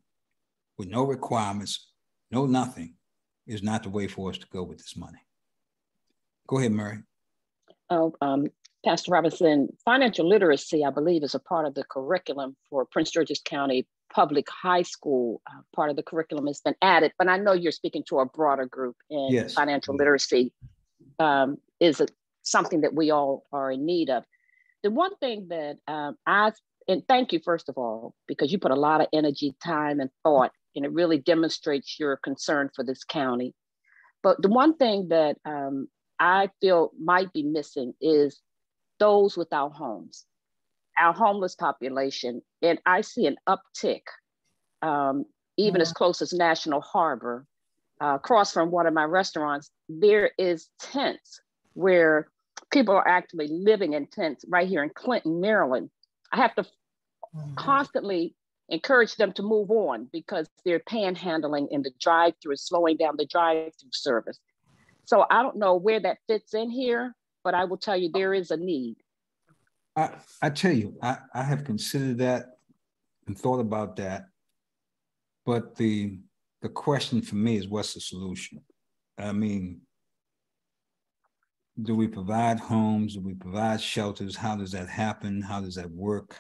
with no requirements, no nothing, is not the way for us to go with this money. Go ahead, Murray. Pastor Robinson, financial literacy, I believe, is a part of the curriculum for Prince George's County Public High School. Part of the curriculum has been added, but I know you're speaking to a broader group, and yes, financial literacy is something that we all are in need of. The one thing that and thank you, first of all, because you put a lot of energy, time, and thought, and it really demonstrates your concern for this county. But the one thing that I feel might be missing is those without homes, our homeless population. And I see an uptick, even as close as National Harbor. Across from one of my restaurants, there is tents where people are actually living in tents right here in Clinton, Maryland. I have to constantly encourage them to move on because they're panhandling in the drive-through, slowing down the drive-through service. So I don't know where that fits in here, but I will tell you there is a need. I tell you, I have considered that and thought about that, but the question for me is, what's the solution? I mean, do we provide homes? Do we provide shelters? How does that happen? How does that work?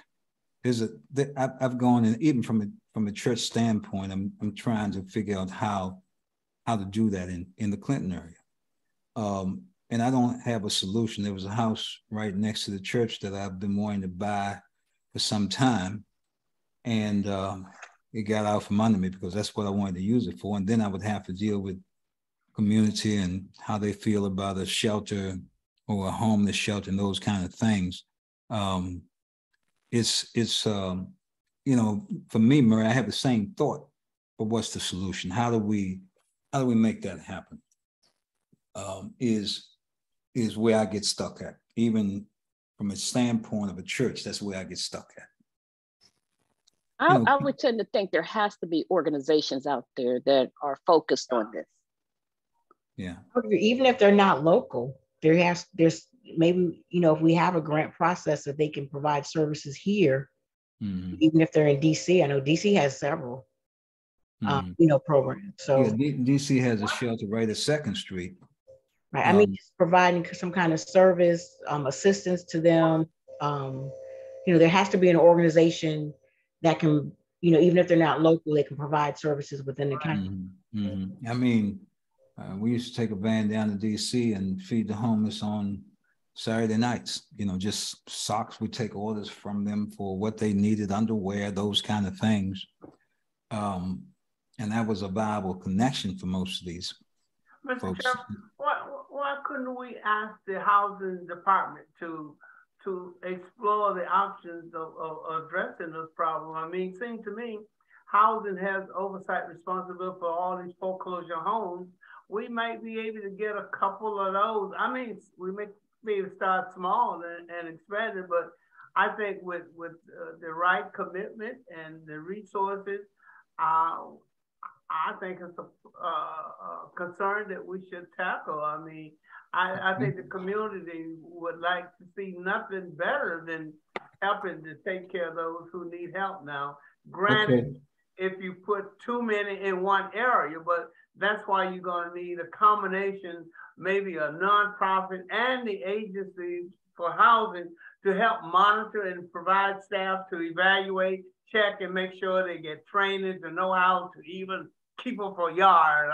I've gone, and even from a church standpoint, I'm trying to figure out how to do that in the Clinton area. And I don't have a solution. There was a house right next to the church that I've been wanting to buy for some time, and it got out from under me because that's what I wanted to use it for. And then I would have to deal with community and how they feel about a shelter or a homeless shelter and those kind of things. It's you know, for me, Murray, I have the same thought, but what's the solution? How do we make that happen? Is where I get stuck at. Even from a standpoint of a church, that's where I get stuck at. I would tend to think there has to be organizations out there that are focused on this. Yeah. Even if they're not local, there's maybe, if we have a grant process that they can provide services here, even if they're in DC. I know DC has several, programs. So yeah, DC has a shelter right at 2nd Street. Right. I mean, just providing some kind of service, assistance to them. There has to be an organization that can, even if they're not local, they can provide services within the county. I mean, we used to take a van down to DC and feed the homeless on Saturday nights, just socks. We take orders from them for what they needed, underwear, those kind of things. And that was a viable connection for most of these folks. Chairman, why couldn't we ask the housing department to explore the options of addressing this problem? I mean, it seems to me, housing has oversight responsibility for all these foreclosure homes. We might be able to get a couple of those. I mean, we may be able to start small and expand it, but I think with the right commitment and the resources, I think it's a concern that we should tackle. I mean, I think the community would like to see nothing better than helping to take care of those who need help now. Granted, if you put too many in one area, but that's why you're going to need a combination, maybe a nonprofit and the agency for housing to help monitor and provide staff to evaluate, check, and make sure they get training to know how to even keep up a yard,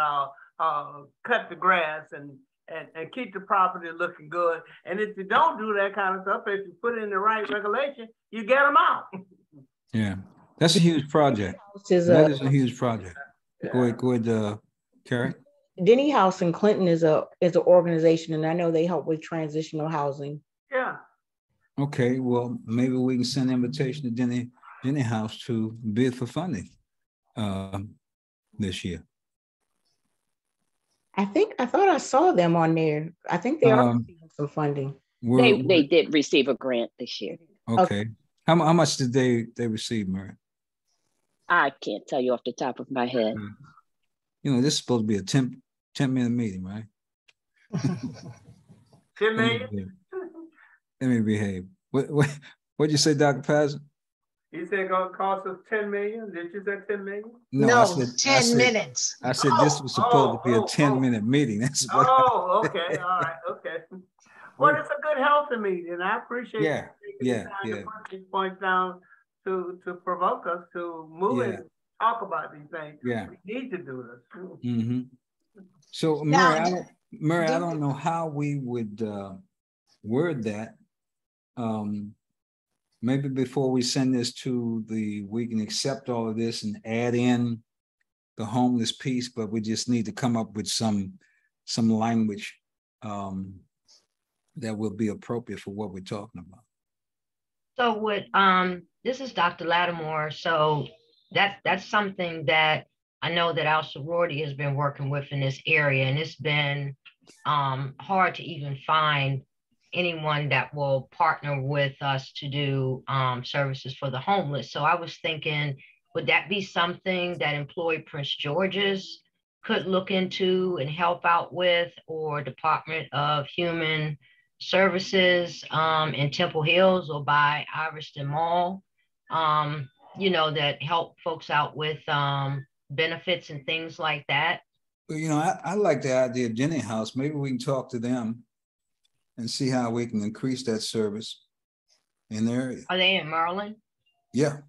cut the grass, and keep the property looking good. And if you don't do that kind of stuff, if you put in the right regulation, you get them out. Yeah, that's a huge project. That is a huge project. Go ahead, Carrie. Denny House in Clinton is an organization, and I know they help with transitional housing. Yeah. Okay, well, maybe we can send an invitation to Denny House to bid for funding this year. I thought I saw them on there. I think they are receiving some funding. They did receive a grant this year. Okay. How much did they receive, Mary? I can't tell you off the top of my head. This is supposed to be a 10-minute meeting, right? 10 million? Let me behave. What'd you say, Dr. Paz? You said it's going to cost us 10 million? Did you say 10 million? No, I said 10 minutes. I said this was supposed to be a 10-minute meeting. That's what okay. All right. Okay. Well, it's a good healthy meeting. I appreciate you taking the time to put these points down to provoke us to move and talk about these things. Yeah. We need to do this. Mm-hmm. So, Mary, I don't know how we would word that. Maybe before we send this we can accept all of this and add in the homeless piece, but we just need to come up with some language that will be appropriate for what we're talking about. So this is Dr. Lattimore. So that's something that I know that our sorority has been working with in this area, and it's been hard to even find anyone that will partner with us to do services for the homeless. So I was thinking, would that be something that Employed Prince George's could look into and help out with, or Department of Human Services in Temple Hills or by Iverson Mall, that help folks out with benefits and things like that? Well, I like the idea of Denny House. Maybe we can talk to them and see how we can increase that service in their area. Are they in Maryland? Yeah.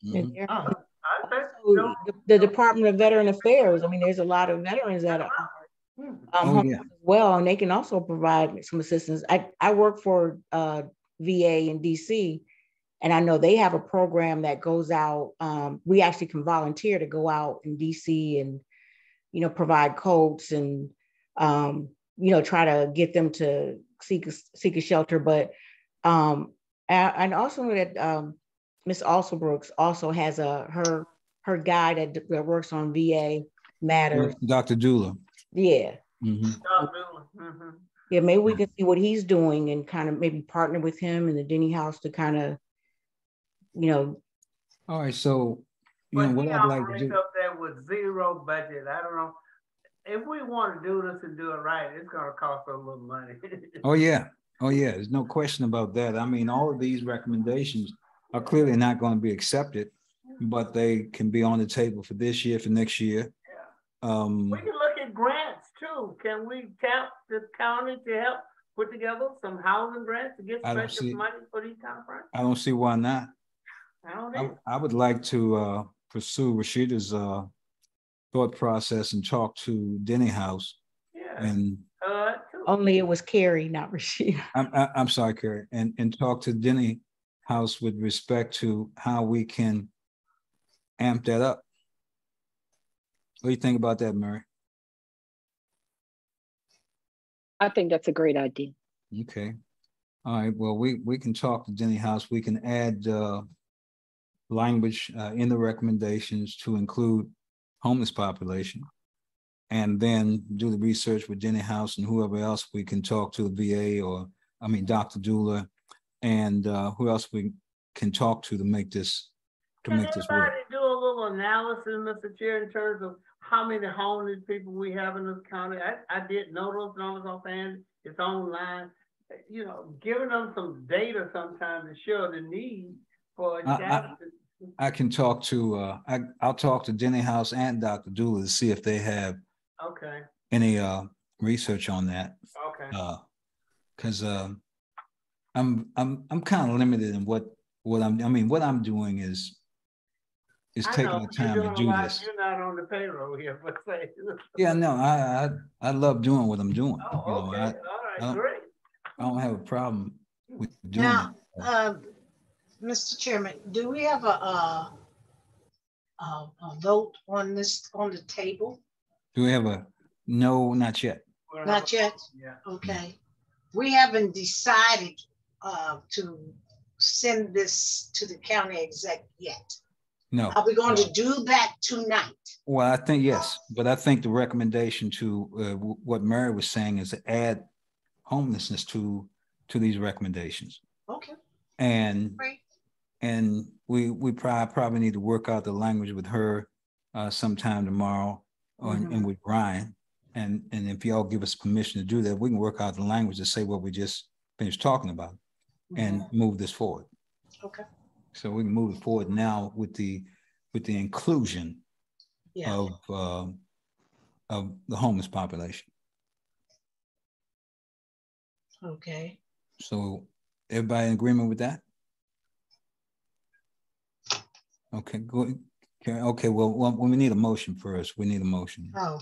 Mm-hmm. Oh. The Department of Veteran Affairs, I mean, there's a lot of veterans that are homeless as well, and they can also provide some assistance. I work for VA in DC, and I know they have a program that goes out. We actually can volunteer to go out in DC and, provide coats and, try to get them to seek a shelter. But and also that Ms. Alsobrooks also has her guy that works on VA matters. Dr. Dula. Yeah. Mm-hmm. Yeah, maybe we can see what he's doing and kind of maybe partner with him and the Denny House to kind of, you know. All right, so you know what I'd like to do. Up there with zero budget. I don't know if we want to do this and do it right. It's going to cost a little money. Oh yeah, there's no question about that. I mean, all of these recommendations are clearly not going to be accepted, but they can be on the table for this year, for next year. Yeah. We can look at grants too. Can we tap the county to help put together some housing grants to get special money for these kind of grants? I don't see why not. I would like to pursue Rashida's thought process and talk to Denny House. Yeah. And only it was Carrie, not Rashida. I'm sorry, Carrie, and talk to Denny House with respect to how we can amp that up. What do you think about that, Mary? I think that's a great idea. Okay. All right. Well, we can talk to Denny House. We can add language in the recommendations to include homeless population, and then do the research with Denny House and whoever else we can talk to, the VA or, I mean, Dr. Dula, and who else we can talk to make this work. Can everybody do a little analysis, Mr. Chair, in terms of how many homeless people we have in this county? I didn't know those numbers offhand. It's online. You know, giving them some data sometimes to show the need for I can talk to I'll talk to Denny House and Dr. Dula to see if they have any research on that. Okay. Because I'm kind of limited in what I'm doing is taking the time to do this. You're not on the payroll here, but say. Yeah, no, I love doing what I'm doing. Oh, okay. All right, great. I don't have a problem with doing it. Mr. Chairman, do we have a vote on this on the table? Do we have a no? Not yet. Not yet. Yeah. Okay. We haven't decided to send this to the county exec yet. No. Are we going to do that tonight? Well, I think yes, but I think the recommendation to what Mary was saying is to add homelessness to these recommendations. Okay. And great. And we probably need to work out the language with her sometime tomorrow, and with Ryan. And if y'all give us permission to do that, we can work out the language to say what we just finished talking about and move this forward. Okay. So we can move it forward now with the inclusion of the homeless population. Okay. So everybody in agreement with that? Okay, good. Okay, well, we need a motion first. We need a motion. Oh.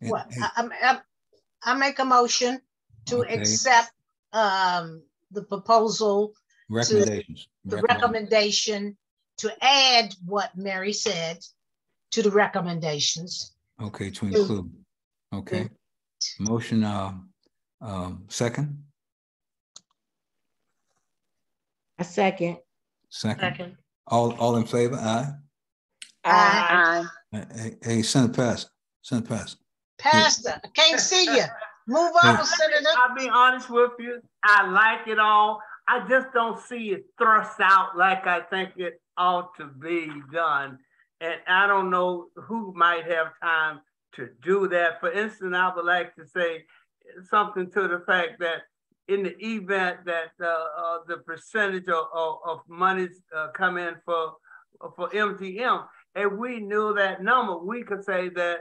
Well, I make a motion to accept the proposal, recommendations, the recommendation to add what Mary said to the recommendations. Okay, to include. Okay. Motion, second. A second. Second. All in favor? Aye. Aye. Hey, Senator Pastor. Senator Pastor. Pastor, I can't see you. Move over, Senator. I'll be honest with you. I like it all. I just don't see it thrust out like I think it ought to be done. And I don't know who might have time to do that. For instance, I would like to say something to the fact that in the event that the percentage of monies come in for MTM, if we knew that number, we could say that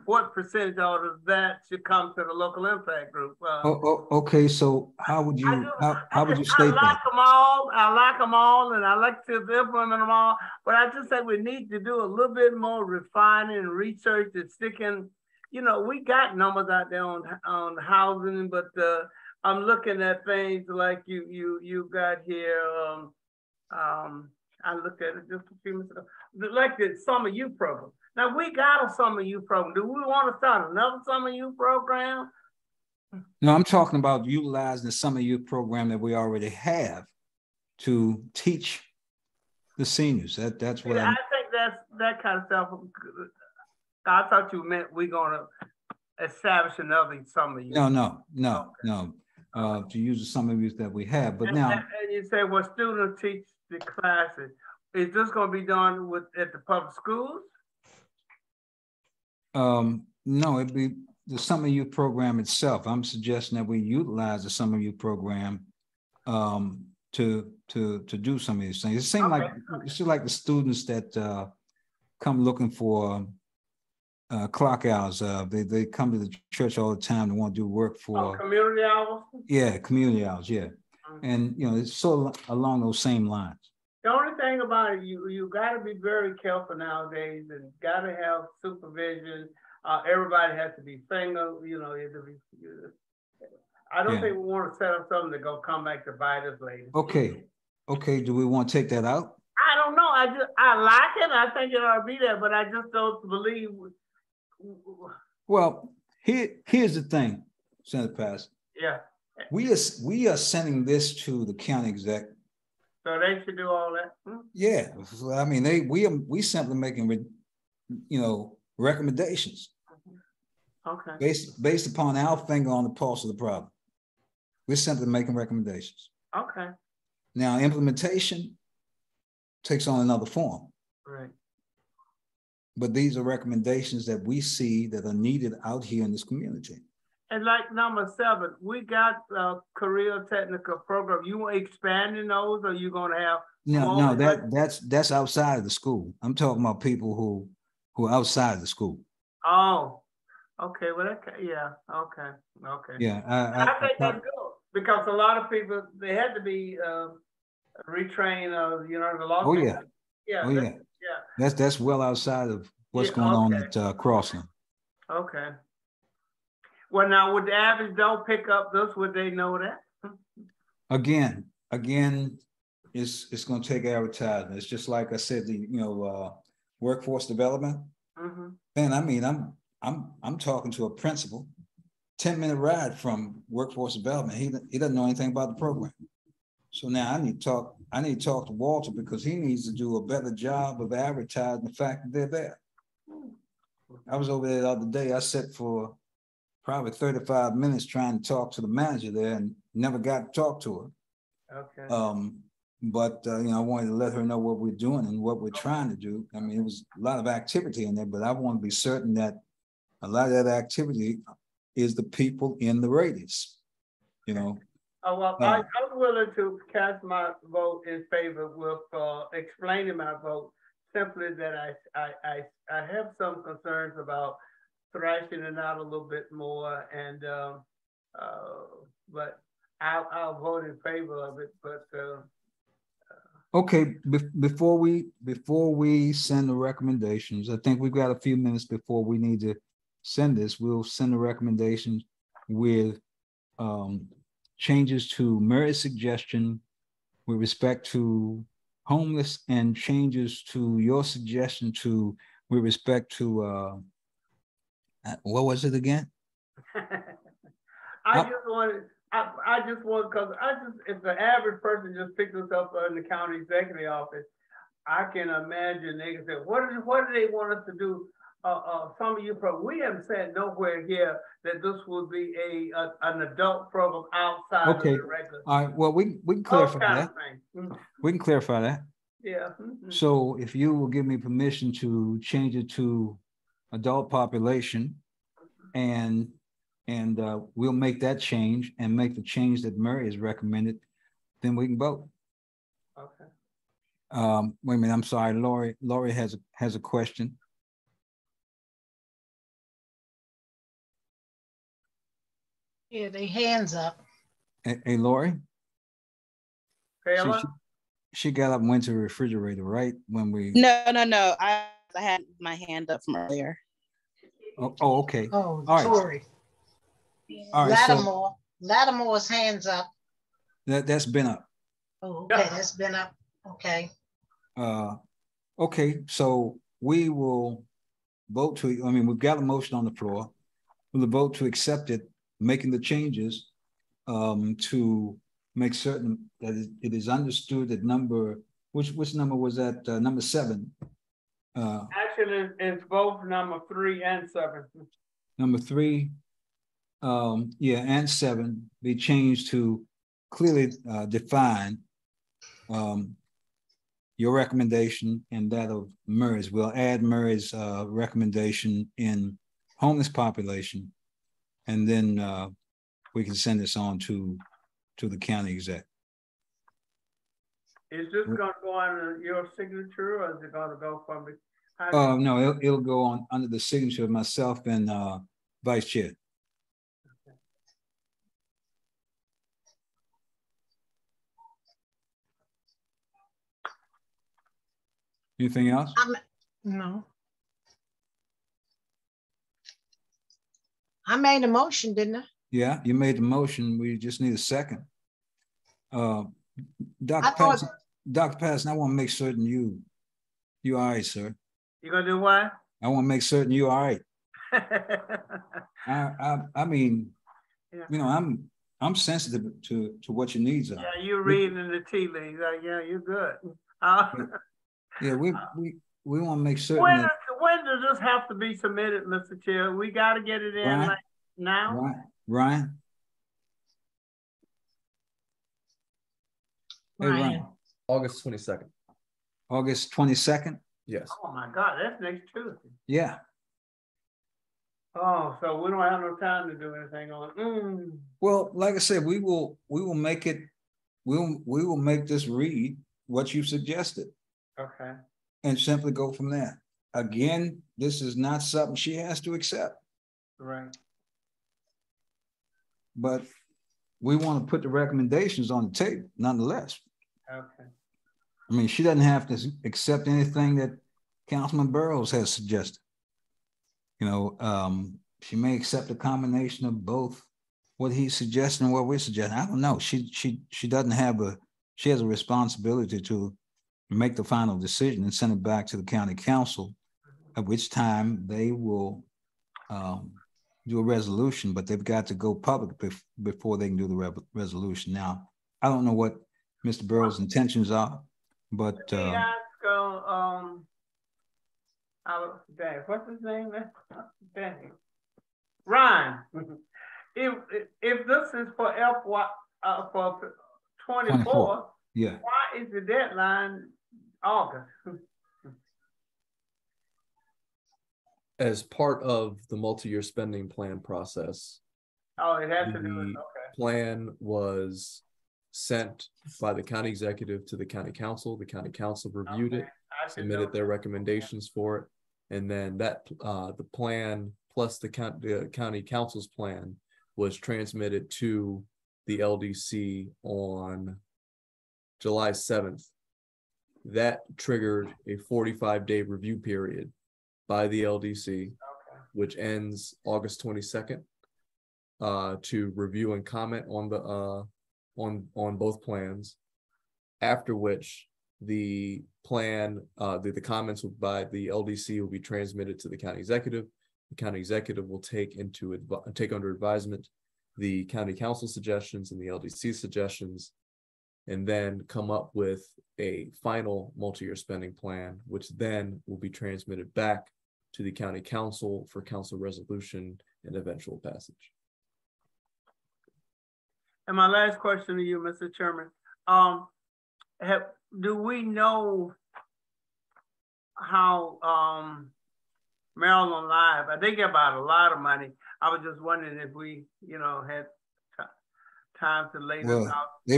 what percentage of that should come to the local impact group. Okay, so how would you state that? I like them all, and I like to implement them all. But I just say we need to do a little bit more refining and research and sticking. You know, we got numbers out there on housing, but I'm looking at things like you got here. I looked at it just a few minutes ago, like the summer youth program. Now we got a summer youth program. Do we want to start another summer youth program? No, I'm talking about utilizing the summer youth program that we already have to teach the seniors. That's what I think that kind of stuff. I thought you meant we're gonna establish another summer use. No. To use the summer use that we have, but now. And you say, well, students teach the classes. Is this going to be done at the public schools? No, it'd be the summer youth program itself. I'm suggesting that we utilize the summer youth program to do some of these things. It seems like the students that come looking for clock hours. They come to the church all the time and want to do work for community hours. Yeah, community hours. Yeah, and it's sort of along those same lines. The only thing about it, you got to be very careful nowadays, and got to have supervision. Everybody has to be single. I don't think we want to set up something that's gonna come back to bite us later. Okay. Do we want to take that out? I don't know. I like it. I think it ought to be there, but I just don't believe. Well, here's the thing, Senator Pass. Yeah. We are sending this to the county exec. So they should do all that. Yeah, I mean we simply making recommendations. Okay. Based upon our finger on the pulse of the problem. We're simply making recommendations. Okay. Now implementation takes on another form. Right. But these are recommendations that we see that are needed out here in this community. And like number 7, we got a career technical program. You expanding those, or you gonna have? No, that's outside of the school. I'm talking about people who are outside of the school. Oh, okay. Well, okay. Yeah, I think that's good, because a lot of people, they had to be retrained. The law. Oh yeah. That's well outside of what's going on at Crossland. Okay. Well, now, would the average don't pick up this? Would they know that? Again, it's going to take advertising. It's just like I said, workforce development. Mm-hmm. And I mean, I'm talking to a principal, 10-minute ride from workforce development. He doesn't know anything about the program. So now I need to talk to Walter, because he needs to do a better job of advertising the fact that they're there. I was over there the other day. I sat for probably 35 minutes trying to talk to the manager there and never got to talk to her. Okay. But I wanted to let her know what we're doing and what we're trying to do. I mean, it was a lot of activity in there, but I want to be certain that a lot of that activity is the people in the radius, Oh, well, I'm willing to cast my vote in favor with explaining my vote, simply that I have some concerns about thrashing it out a little bit more, and but I'll vote in favor of it. But okay, before we send the recommendations, I think we've got a few minutes before we need to send this. We'll send the recommendations with changes to Mary's suggestion with respect to homeless, and changes to your suggestion with respect to what was it again? I just want, because if the average person just picked this up in the county executive office, I can imagine they can say, what do they want us to do? Some of you we haven't said nowhere here that this would be an adult program outside of the regular. All right. Well, we can clarify that. We can clarify that. Yeah. So if you will give me permission to change it to adult population, and we'll make that change and make the change that Murray has recommended, then we can vote. Okay. Wait a minute. I'm sorry. Lori has a question. Yeah, they hands up. Hey, Lori. Kayla? She got up and went to the refrigerator, right? When we. No. I had my hand up from earlier. Oh, okay. Oh, all right. Tori. All right. Lattimore's hands up. That's been up. Oh, okay. That's been up. Okay. Okay. So we will vote to. I mean, we've got a motion on the floor. We'll vote to accept it, making the changes to make certain that it is understood that which number was that? Number 7, Actually, it's both number 3 and 7. Number 3, yeah, and 7 be changed to clearly define your recommendation and that of Murray's. We'll add Murray's recommendation in homeless population, and then we can send this on to the county exec. Is this going to go under your signature, or is it going to go from the? No, it'll go on under the signature of myself and vice chair. Okay. Anything else? No. I made a motion, didn't I? Yeah, you made the motion. We just need a second. Dr. Patterson, I want to make certain you all right, sir. You gonna do what? I want to make certain you all right. I mean, yeah. You know, I'm sensitive to what your needs are. Yeah, you're reading the tea leaves. Yeah, you're good. Yeah, we want to make certain. When does this have to be submitted, Mr. Chair? We got to get it in Ryan, like now. Ryan. Hey, Ryan. August 22nd. August 22nd? Yes. Oh my God, that's next Tuesday. Yeah. Oh, so we don't have no time to do anything on it. Well, like I said, we will make it. We will make this read what you suggested. Okay. And simply go from there. Again, this is not something she has to accept. Right. But we want to put the recommendations on the table, nonetheless. Okay. I mean, she doesn't have to accept anything that Councilman Burrows has suggested. You know, she may accept a combination of both what he's suggesting and what we're suggesting. I don't know. She doesn't have she has a responsibility to make the final decision and send it back to the county council, at which time they will do a resolution, but they've got to go public before they can do the resolution. Now, I don't know what Mr. Burrows' intentions are, but what's his name? Ryan. If this is for FY for 24, yeah. Why is the deadline August? As part of the multi-year spending plan process. Oh, it has to do with, okay. Plan was sent by the county executive to the county council. The county council reviewed it, submitted their recommendations for it, and then that the plan plus the county council's plan was transmitted to the LDC on July 7th. That triggered a 45-day review period by the LDC, which ends August 22nd, to review and comment on the on both plans. After which the plan, the comments by the LDC will be transmitted to the county executive. The county executive will take under advisement the county council suggestions and the LDC suggestions, and then come up with a final multi-year spending plan, which then will be transmitted back to the county council for council resolution and eventual passage. And my last question to you, Mr. Chairman, do we know how Maryland Live, I think about a lot of money. I was just wondering if we, had time to lay this out. They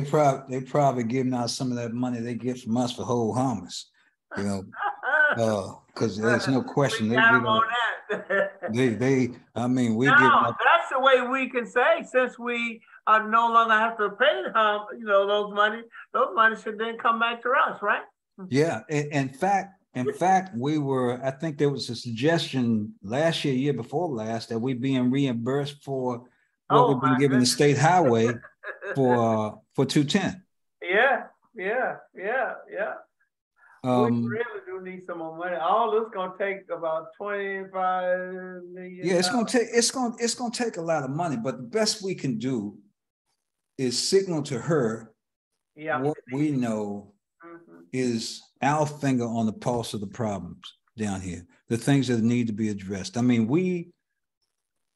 probably giving out some of that money they get from us for hold harmless, because there's no question we I mean, we that's the way we can say, since we no longer have to pay those money should then come back to us, right? Yeah, in fact, we were, I think there was a suggestion last year before last, that we being reimbursed for what we've been given the state highway for 210. Yeah. We really do need some more money. All this gonna take about 25 million. Yeah, it's gonna take a lot of money, but the best we can do is signal to her what we know is our finger on the pulse of the problems. down here, the things that need to be addressed. I mean, we,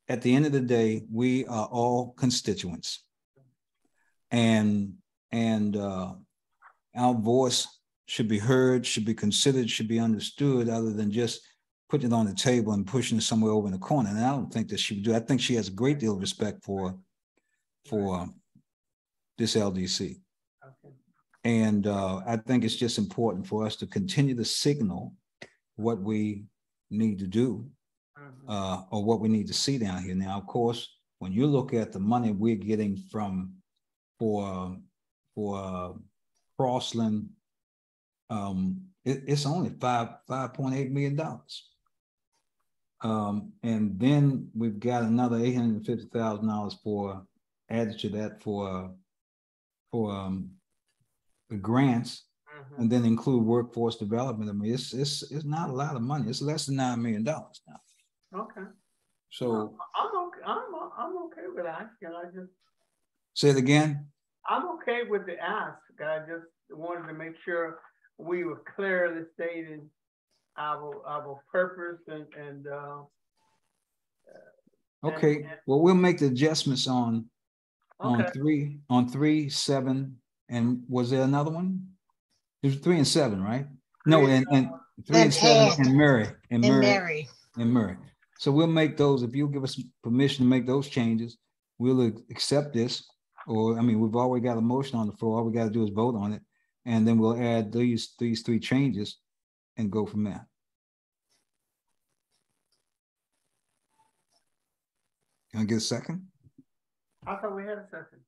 at the end of the day, we are all constituents, and our voice should be heard, should be considered, should be understood, other than just putting it on the table and pushing it somewhere over in the corner. And I don't think that she would do. I think she has a great deal of respect for this LDC. Okay. And I think it's just important for us to continue to signal what we need to do, or what we need to see down here. Now, of course, when you look at the money we're getting for Crossland, it's only $5.8 million. And then we've got another $850,000 for added to that for the grants, and then include workforce development. I mean, it's not a lot of money. It's less than $9 million now. Okay. So I'm okay with asking. I just say it again. I'm okay with the ask. I just wanted to make sure we were clearly stating our purpose and okay. Well, we'll make the adjustments on 3, 7, and was there another one? It was 3 and 7, right? No, and 3 and 7 and Murray. So we'll make those. If you'll give us permission to make those changes, we'll accept this. Or I mean, we've already got a motion on the floor. All we got to do is vote on it, and then we'll add these 3 changes and go from there. Can I get a second? I thought we had a second.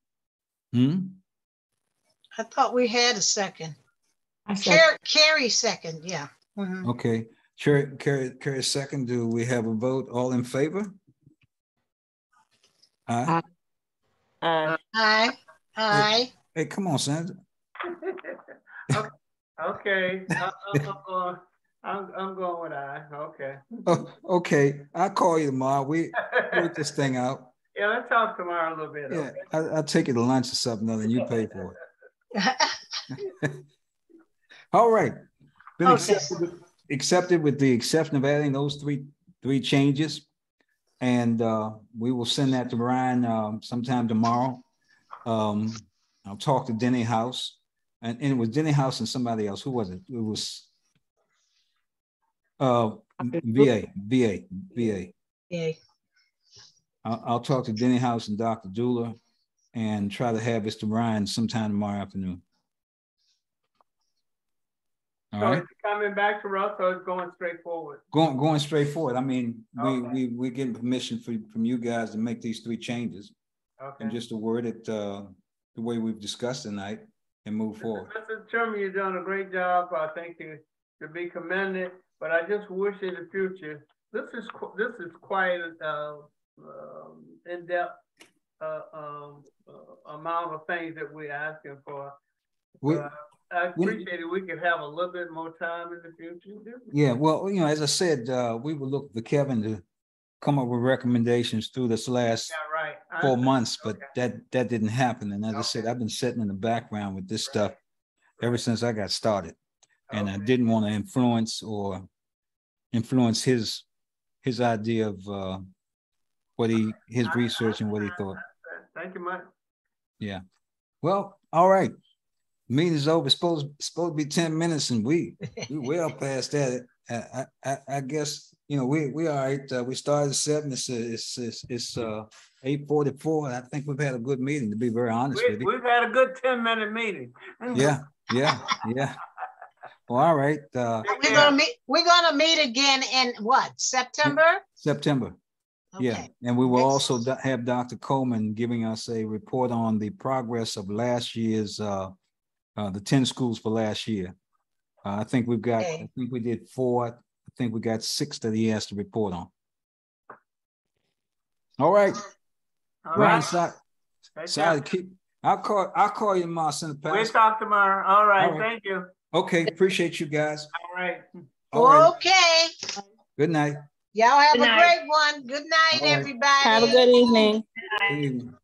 I thought we had a second. Carrie second, yeah. Okay, Carrie second. Do we have a vote? All in favor? Aye. Aye. Hey, come on, Sandra. Okay. I'm going with aye. Okay. Okay. I'll call you tomorrow. We work this thing out. Yeah, let's talk tomorrow a little bit. Yeah, okay? I'll take you to lunch or something, and you pay for it. All right. Been accepted with the exception of adding those three changes. And we will send that to Ryan sometime tomorrow. I'll talk to Denny House. And it was Denny House and somebody else. Who was it? It was VA. I'll talk to Denny House and Dr. Dula and try to have this to Ryan sometime tomorrow afternoon. All right. Is it coming back to us, or it's going straight forward? Going straight forward. I mean, we're getting permission from you guys to make these 3 changes. Okay. And just to word it the way we've discussed tonight and move forward. Mr. Chairman, you've done a great job. I think you to be commended. But I just wish in the future, this is quite in-depth amount of things that we're asking for. I appreciate it. We could have a little bit more time in the future. Yeah, well, as I said, we would look for Kevin to come up with recommendations through this last 4 months, but that didn't happen. And as I said, I've been sitting in the background with this stuff ever since I got started. And I didn't want to influence his idea of his research and what he thought. Thank you, Mike. Yeah. Well, all right. Meeting is over. It's supposed to be 10 minutes, and we well past that. I guess we all right. We started at 7. It's 8:44. I think we've had a good meeting. To be very honest with you, we've had a good 10-minute meeting. Yeah. Well, all right. We're gonna meet again in what? September. September. Okay. Yeah, and we will also have Dr. Coleman giving us a report on the progress of last year's the 10 schools for last year. I think we've got. I think we did 4. I think we got 6 that he has to report on. All right. Ryan, sorry to keep. I'll call you tomorrow, Senator Pastor. We'll talk tomorrow. All right. Thank you. Okay. Appreciate you guys. All right. Okay. Good night. Y'all have a great one. Good night, everybody. Have a good evening. Good evening.